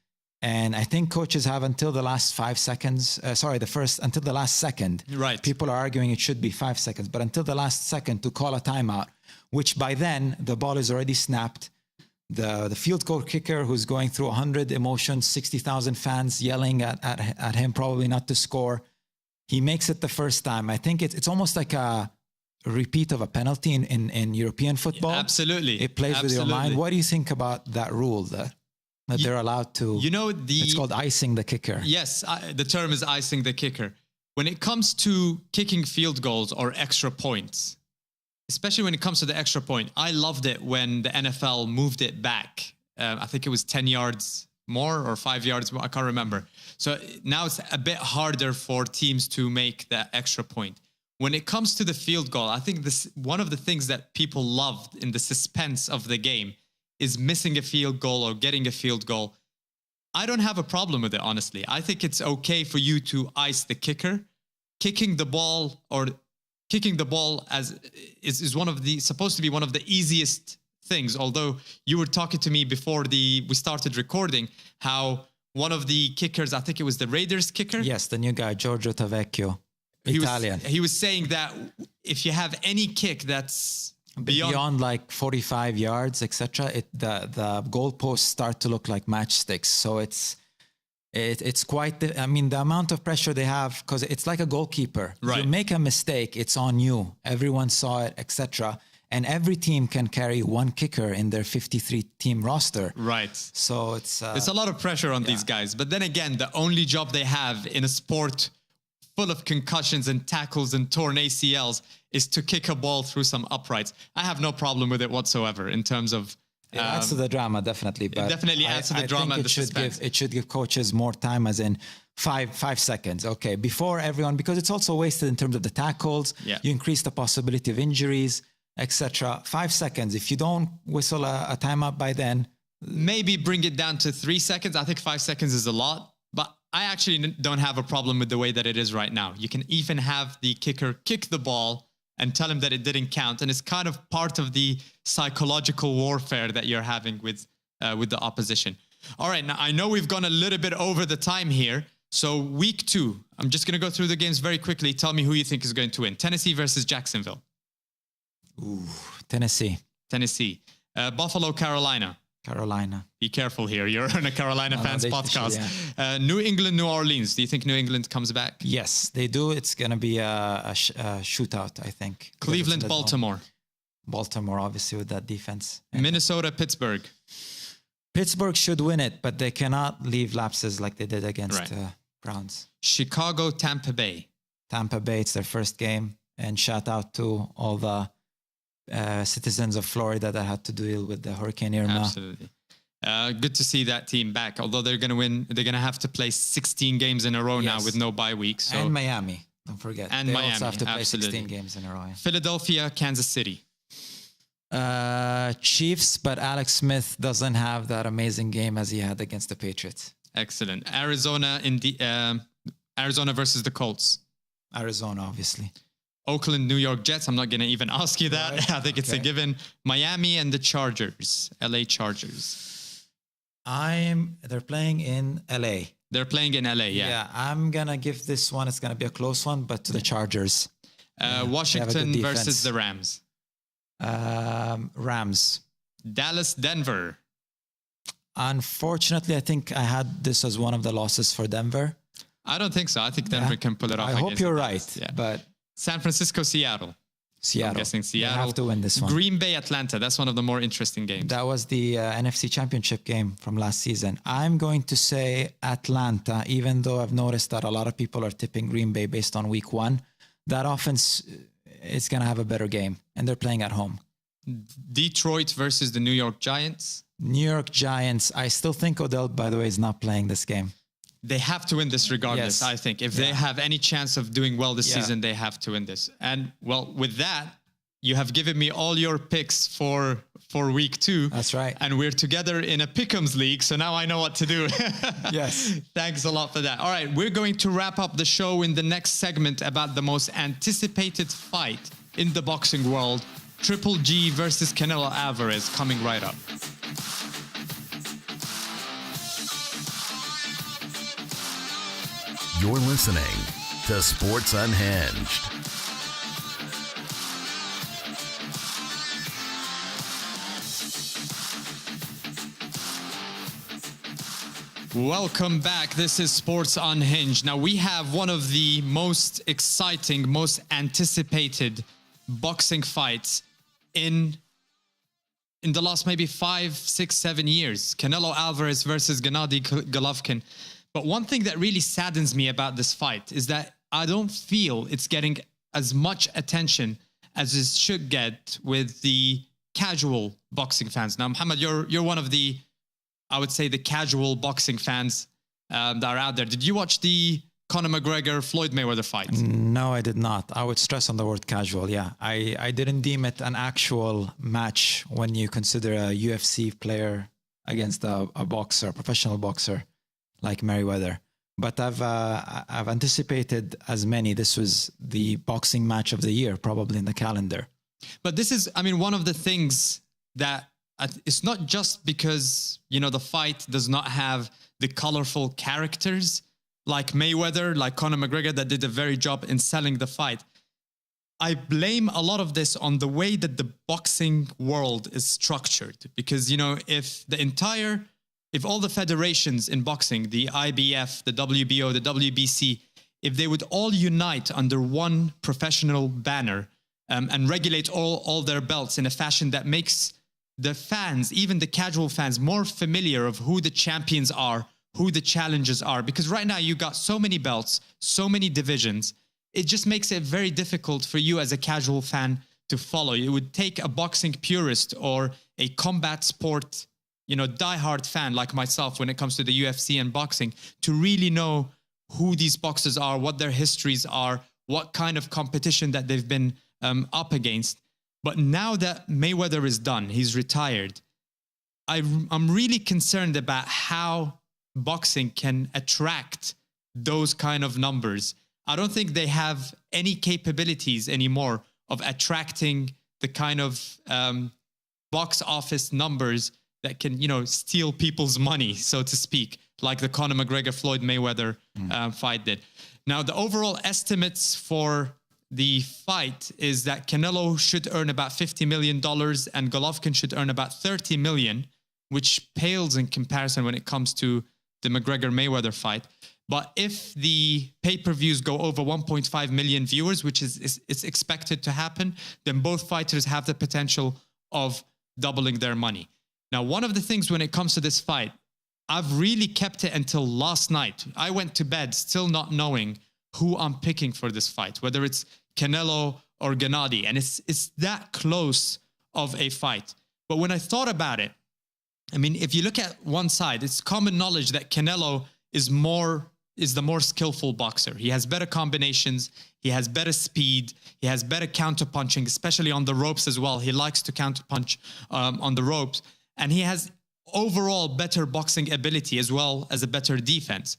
And I think coaches have until the last 5 seconds, until the last second. Right. People are arguing it should be 5 seconds, but until the last second to call a timeout, which by then the ball is already snapped. The field goal kicker, who's going through 100 emotions, 60,000 fans yelling at him, probably not to score. He makes it the first time. I think it's almost like a repeat of a penalty in European football. Absolutely. It plays with your mind. What do you think about that rule that they're allowed to? It's called icing the kicker. Yes, the term is icing the kicker. When it comes to kicking field goals or extra points, especially when it comes to the extra point, I loved it when the NFL moved it back. I think it was 10 yards more or 5 yards more. I can't remember. So now it's a bit harder for teams to make that extra point. When it comes to the field goal, I think one of the things that people loved in the suspense of the game is missing a field goal or getting a field goal. I don't have a problem with it, honestly. I think it's okay for you to ice the kicker. Kicking the ball is supposed to be one of the easiest things. Although you were talking to me before we started recording, how one of the kickers, I think it was the Raiders kicker. Yes, the new guy, Giorgio Tavecchio, Italian. He was saying that if you have any kick that's beyond like 45 yards, etc., the goalposts start to look like matchsticks. So it's quite the amount of pressure they have, because it's like a goalkeeper. Right. You make a mistake, it's on you. Everyone saw it, etc. And every team can carry one kicker in their 53-team roster. Right. So it's a lot of pressure on these guys. But then again, the only job they have in a sport full of concussions and tackles and torn ACLs is to kick a ball through some uprights. I have no problem with it whatsoever in terms of... It adds to the drama, definitely. But it definitely adds to the drama and the suspense. It should give coaches more time, as in 5 seconds. Okay, before everyone, because it's also wasted in terms of the tackles. Yeah. You increase the possibility of injuries, etc. 5 seconds. If you don't whistle a timeout by then, maybe bring it down to 3 seconds. I think 5 seconds is a lot, but I actually don't have a problem with the way that it is right now. You can even have the kicker kick the ball and tell him that it didn't count. And it's kind of part of the psychological warfare that you're having with the opposition. All right, now I know we've gone a little bit over the time here. So week 2, I'm just going to go through the games very quickly. Tell me who you think is going to win. Tennessee versus Jacksonville. Ooh, Tennessee. Buffalo, Carolina. Be careful here. You're on a Carolina fans podcast. Yeah. New England, New Orleans. Do you think New England comes back? Yes, they do. It's going to be a shootout, I think. Cleveland, Baltimore. Baltimore, obviously, with that defense. Minnesota, Pittsburgh. Pittsburgh should win it, but they cannot leave lapses like they did against Browns. Chicago, Tampa Bay. Tampa Bay, it's their first game. And shout out to all the citizens of Florida that had to deal with the Hurricane Irma. Absolutely. Good to see that team back. Although they're going to win, they're going to have to play 16 games in a row now with no bye week. So. And Miami, don't forget. And they Miami, also have to play absolutely. 16 games in a row. Yeah. Philadelphia, Kansas City. Chiefs, but Alex Smith doesn't have that amazing game as he had against the Patriots. Excellent. Arizona versus the Colts. Arizona, obviously. Oakland, New York Jets. I'm not going to even ask you that. Right. I think it's a given. Miami and the Chargers. LA Chargers. They're playing in LA. They're playing in LA, yeah. Yeah, I'm going to give this one, it's going to be a close one, but to the Chargers. Washington versus the Rams. Rams. Dallas, Denver. Unfortunately, I think I had this as one of the losses for Denver. I don't think so. I think Denver can pull it off. I hope you're right, yeah. but... San Francisco, Seattle. Seattle. I'm guessing Seattle. They have to win this one. Green Bay, Atlanta. That's one of the more interesting games. That was the NFC Championship game from last season. I'm going to say Atlanta, even though I've noticed that a lot of people are tipping Green Bay based on week one. That offense is going to have a better game, and they're playing at home. Detroit versus the New York Giants. New York Giants. I still think Odell, by the way, is not playing this game. They have to win this regardless, I think. If they have any chance of doing well this season, they have to win this. And, well, with that, you have given me all your picks for week 2. That's right. And we're together in a Pick'ems league, so now I know what to do. Yes. Thanks a lot for that. All right, we're going to wrap up the show in the next segment about the most anticipated fight in the boxing world, Triple G versus Canelo Alvarez, coming right up. You're listening to Sports Unhinged. Welcome back. This is Sports Unhinged. Now, we have one of the most exciting, most anticipated boxing fights in the last maybe 5, 6, 7 years. Canelo Alvarez versus Gennady Golovkin. But one thing that really saddens me about this fight is that I don't feel it's getting as much attention as it should get with the casual boxing fans. Now, Mohamed, you're one of the, I would say, the casual boxing fans that are out there. Did you watch the Conor McGregor-Floyd Mayweather fight? No, I did not. I would stress on the word casual, yeah. I didn't deem it an actual match when you consider a UFC player against a boxer, a professional boxer like Mayweather. But I've anticipated as many. This was the boxing match of the year, probably in the calendar. But this is, I mean, one of the things that it's not just because, the fight does not have the colorful characters like Mayweather, like Conor McGregor, that did a very job in selling the fight. I blame a lot of this on the way that the boxing world is structured. Because, if all the federations in boxing, the IBF, the WBO, the WBC, if they would all unite under one professional banner and regulate all their belts in a fashion that makes the fans, even the casual fans, more familiar of who the champions are, who the challengers are. Because right now you got so many belts, so many divisions, it just makes it very difficult for you as a casual fan to follow. It would take a boxing purist or a combat sport diehard fan like myself when it comes to the UFC and boxing to really know who these boxers are, what their histories are, what kind of competition that they've been up against. But now that Mayweather is done, he's retired, I'm really concerned about how boxing can attract those kind of numbers. I don't think they have any capabilities anymore of attracting the kind of box office numbers that can, steal people's money, so to speak, like the Conor McGregor-Floyd Mayweather fight did. Now, the overall estimates for the fight is that Canelo should earn about $50 million and Golovkin should earn about $30 million, which pales in comparison when it comes to the McGregor-Mayweather fight. But if the pay-per-views go over 1.5 million viewers, which is expected to happen, then both fighters have the potential of doubling their money. Now, one of the things when it comes to this fight, I've really kept it until last night. I went to bed still not knowing who I'm picking for this fight, whether it's Canelo or Gennady. And it's that close of a fight. But when I thought about it, I mean, if you look at one side, it's common knowledge that Canelo is the more skillful boxer. He has better combinations. He has better speed. He has better counterpunching, especially on the ropes as well. He likes to counterpunch on the ropes. And he has overall better boxing ability as well as a better defense.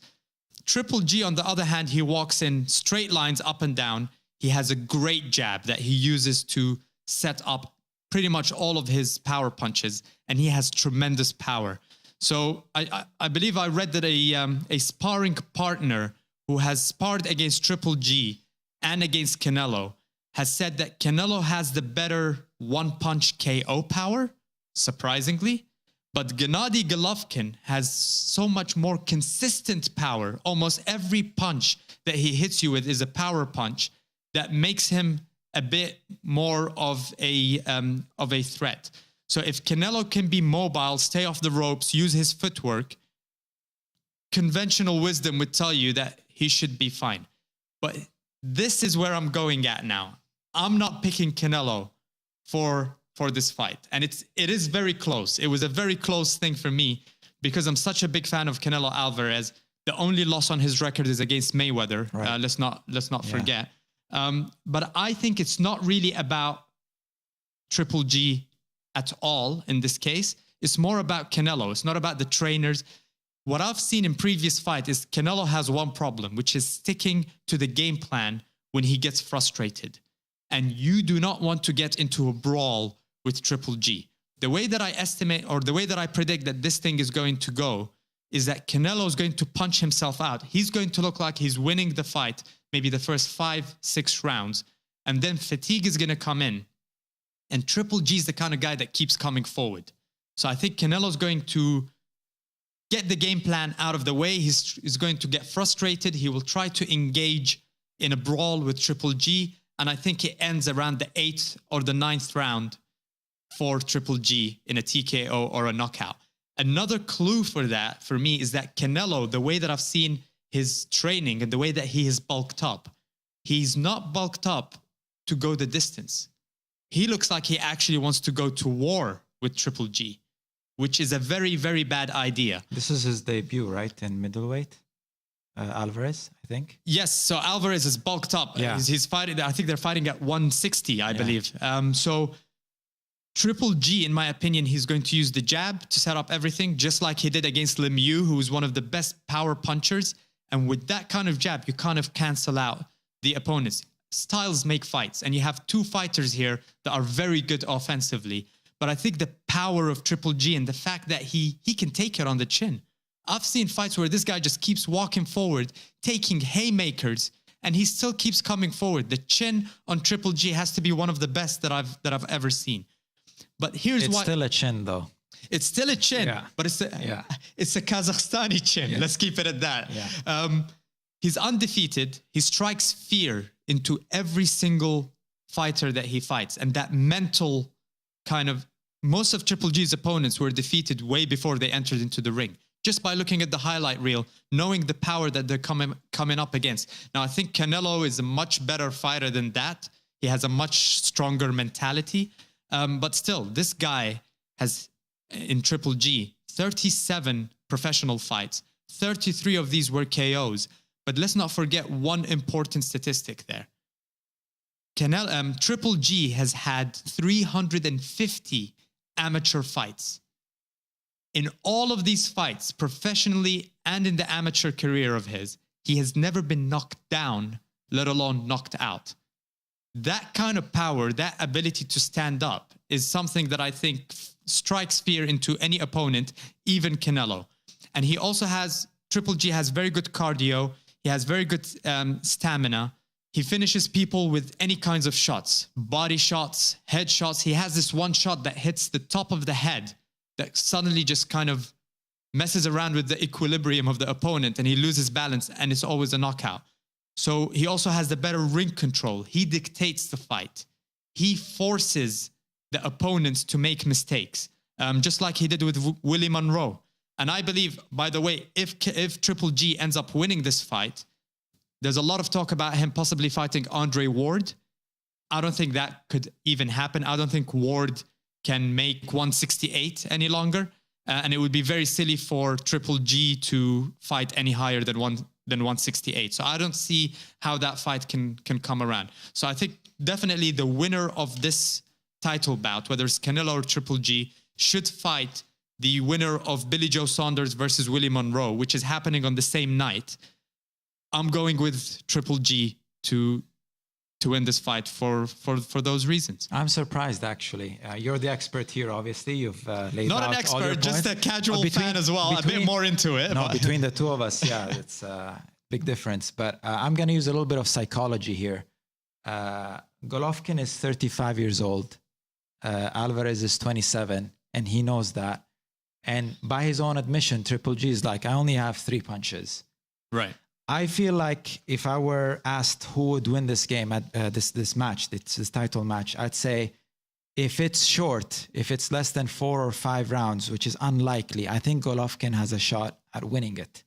Triple G, on the other hand, he walks in straight lines up and down. He has a great jab that he uses to set up pretty much all of his power punches, and he has tremendous power. So I believe I read that a sparring partner who has sparred against Triple G and against Canelo has said that Canelo has the better one-punch KO power, surprisingly, but Gennady Golovkin has so much more consistent power. Almost every punch that he hits you with is a power punch that makes him a bit more of a threat. So if Canelo can be mobile, stay off the ropes, use his footwork, conventional wisdom would tell you that he should be fine. But this is where I'm going at now. I'm not picking Canelo for this fight. And it is very close. It was a very close thing for me because I'm such a big fan of Canelo Alvarez. The only loss on his record is against Mayweather. Right. Let's not forget. But I think it's not really about Triple G at all in this case. It's more about Canelo. It's not about the trainers. What I've seen in previous fights is Canelo has one problem, which is sticking to the game plan when he gets frustrated. And you do not want to get into a brawl with Triple G. The way that I estimate, or the way that I predict that this thing is going to go, is that Canelo is going to punch himself out. He's going to look like he's winning the fight, maybe the first 5-6 rounds, and then fatigue is going to come in. And Triple G is the kind of guy that keeps coming forward. So I think Canelo's going to get the game plan out of the way. He's going to get frustrated. He will try to engage in a brawl with Triple G. And I think it ends around the 8th or the 9th round for Triple G in a TKO or a knockout. Another clue for that, for me, is that Canelo, the way that I've seen his training and the way that he is bulked up, he's not bulked up to go the distance. He looks like he actually wants to go to war with Triple G, which is a very, very bad idea. This is his debut, right, in middleweight? Alvarez, I think. Yes, so Alvarez is bulked up. Yeah. He's fighting, I think they're fighting at 160, I believe. So Triple G, in my opinion, he's going to use the jab to set up everything, just like he did against Lemieux, who was one of the best power punchers. And with that kind of jab, you kind of cancel out the opponents. Styles make fights, and you have two fighters here that are very good offensively. But I think the power of Triple G and the fact that he can take it on the chin. I've seen fights where this guy just keeps walking forward, taking haymakers, and he still keeps coming forward. The chin on Triple G has to be one of the best that I've ever seen. But here's why. It's still a chin, though. It's still a chin, but it's a Kazakhstani chin. Yeah. Let's keep it at that. Yeah. He's undefeated. He strikes fear into every single fighter that he fights. And that mental kind of, most of Triple G's opponents were defeated way before they entered into the ring, just by looking at the highlight reel, knowing the power that they're coming up against. Now, I think Canelo is a much better fighter than that. He has a much stronger mentality. But still, this guy has, in Triple G, 37 professional fights. 33 of these were KOs. But let's not forget one important statistic there. Triple G has had 350 amateur fights. In all of these fights, professionally and in the amateur career of his, he has never been knocked down, let alone knocked out. That kind of power, that ability to stand up, is something that I think strikes fear into any opponent, even Canelo. And he also has, Triple G has very good cardio. He has very good stamina. He finishes people with any kinds of shots, body shots, head shots. He has this one shot that hits the top of the head that suddenly just kind of messes around with the equilibrium of the opponent, and he loses balance, and it's always a knockout. So he also has the better ring control. He dictates the fight. He forces the opponents to make mistakes, just like he did with Willie Monroe. And I believe, by the way, if Triple G ends up winning this fight, there's a lot of talk about him possibly fighting Andre Ward. I don't think that could even happen. I don't think Ward can make 168 any longer. And it would be very silly for Triple G to fight any higher than 168. So I don't see how that fight can come around. So I think definitely the winner of this title bout, whether it's Canelo or Triple G, should fight the winner of Billy Joe Saunders versus Willie Monroe, which is happening on the same night. I'm going with Triple G to win this fight for those reasons. I'm surprised, actually. You're the expert here, obviously. You've laid Not out an all your expert, just points. a casual fan as well. A bit more into it. No, but. between the two of us, yeah, it's a big difference. But I'm going to use a little bit of psychology here. Golovkin is 35 years old. Alvarez is 27, and he knows that. And by his own admission, Triple G is like, I only have 3 punches. Right. I feel like if I were asked who would win this game at this match, this title match, I'd say if it's short, if it's less than 4 or 5 rounds, which is unlikely, I think Golovkin has a shot at winning it.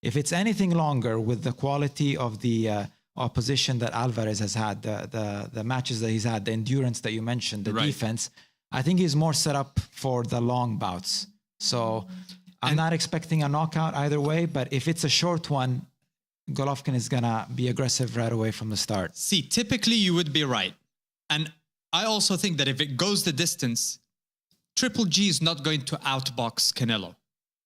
If it's anything longer, with the quality of the opposition that Alvarez has had, the matches that he's had, the endurance that you mentioned, the defense, I think he's more set up for the long bouts. So I'm not expecting a knockout either way, but if it's a short one, Golovkin is going to be aggressive right away from the start. See, typically you would be right. And I also think that if it goes the distance, Triple G is not going to outbox Canelo.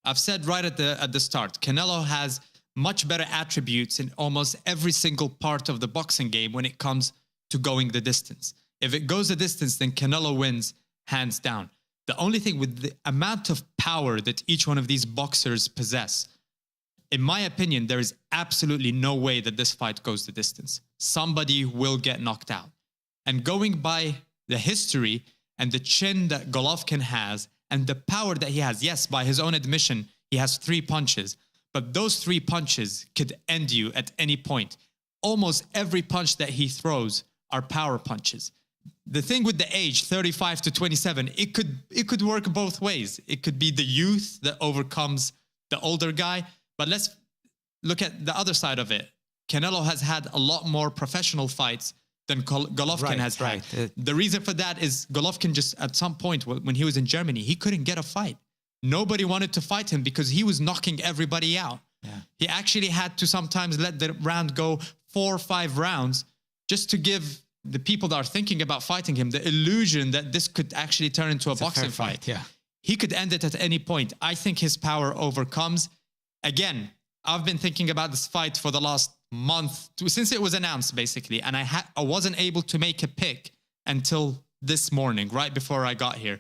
I've said right at the start, Canelo has much better attributes in almost every single part of the boxing game when it comes to going the distance. If it goes the distance, then Canelo wins hands down. The only thing with the amount of power that each one of these boxers possess, in my opinion, there is absolutely no way that this fight goes the distance. Somebody will get knocked out. And going by the history and the chin that Golovkin has and the power that he has, yes, by his own admission, he has 3 punches, but those 3 punches could end you at any point. Almost every punch that he throws are power punches. The thing with the age, 35 to 27, it could work both ways. It could be the youth that overcomes the older guy. But let's look at the other side of it. Canelo has had a lot more professional fights than Golovkin has had. The reason for that is Golovkin just, at some point when he was in Germany, he couldn't get a fight. Nobody wanted to fight him because he was knocking everybody out. Yeah. He actually had to sometimes let the round go 4 or 5 rounds just to give the people that are thinking about fighting him the illusion that this could actually turn into a boxing fight. Yeah. He could end it at any point. I think his power overcomes. Again, I've been thinking about this fight for the last month, since it was announced, basically. And I wasn't able to make a pick until this morning, right before I got here.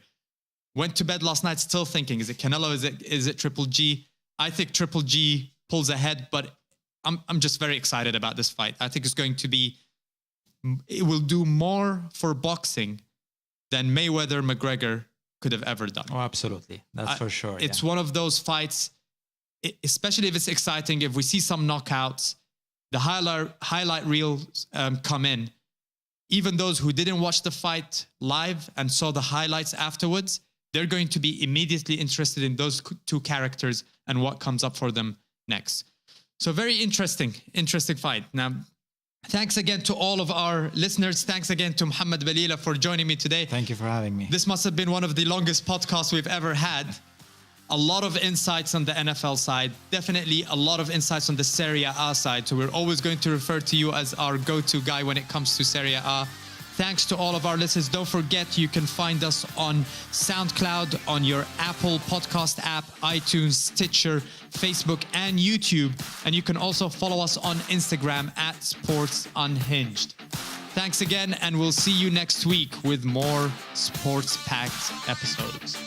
Went to bed last night still thinking, is it Canelo? Is it Triple G? I think Triple G pulls ahead, but I'm just very excited about this fight. I think it will do more for boxing than Mayweather-McGregor could have ever done. Oh, absolutely. That's for sure. It's one of those fights, especially if it's exciting, if we see some knockouts, the highlight reels come in. Even those who didn't watch the fight live and saw the highlights afterwards, they're going to be immediately interested in those 2 characters and what comes up for them next. So very interesting fight. Now, thanks again to all of our listeners. Thanks again to Mohamed Balila for joining me today. Thank you for having me. This must have been one of the longest podcasts we've ever had. A lot of insights on the NFL side. Definitely a lot of insights on the Serie A side. So we're always going to refer to you as our go-to guy when it comes to Serie A. Thanks to all of our listeners. Don't forget, you can find us on SoundCloud, on your Apple podcast app, iTunes, Stitcher, Facebook, and YouTube. And you can also follow us on Instagram at Sports Unhinged. Thanks again, and we'll see you next week with more sports-packed episodes.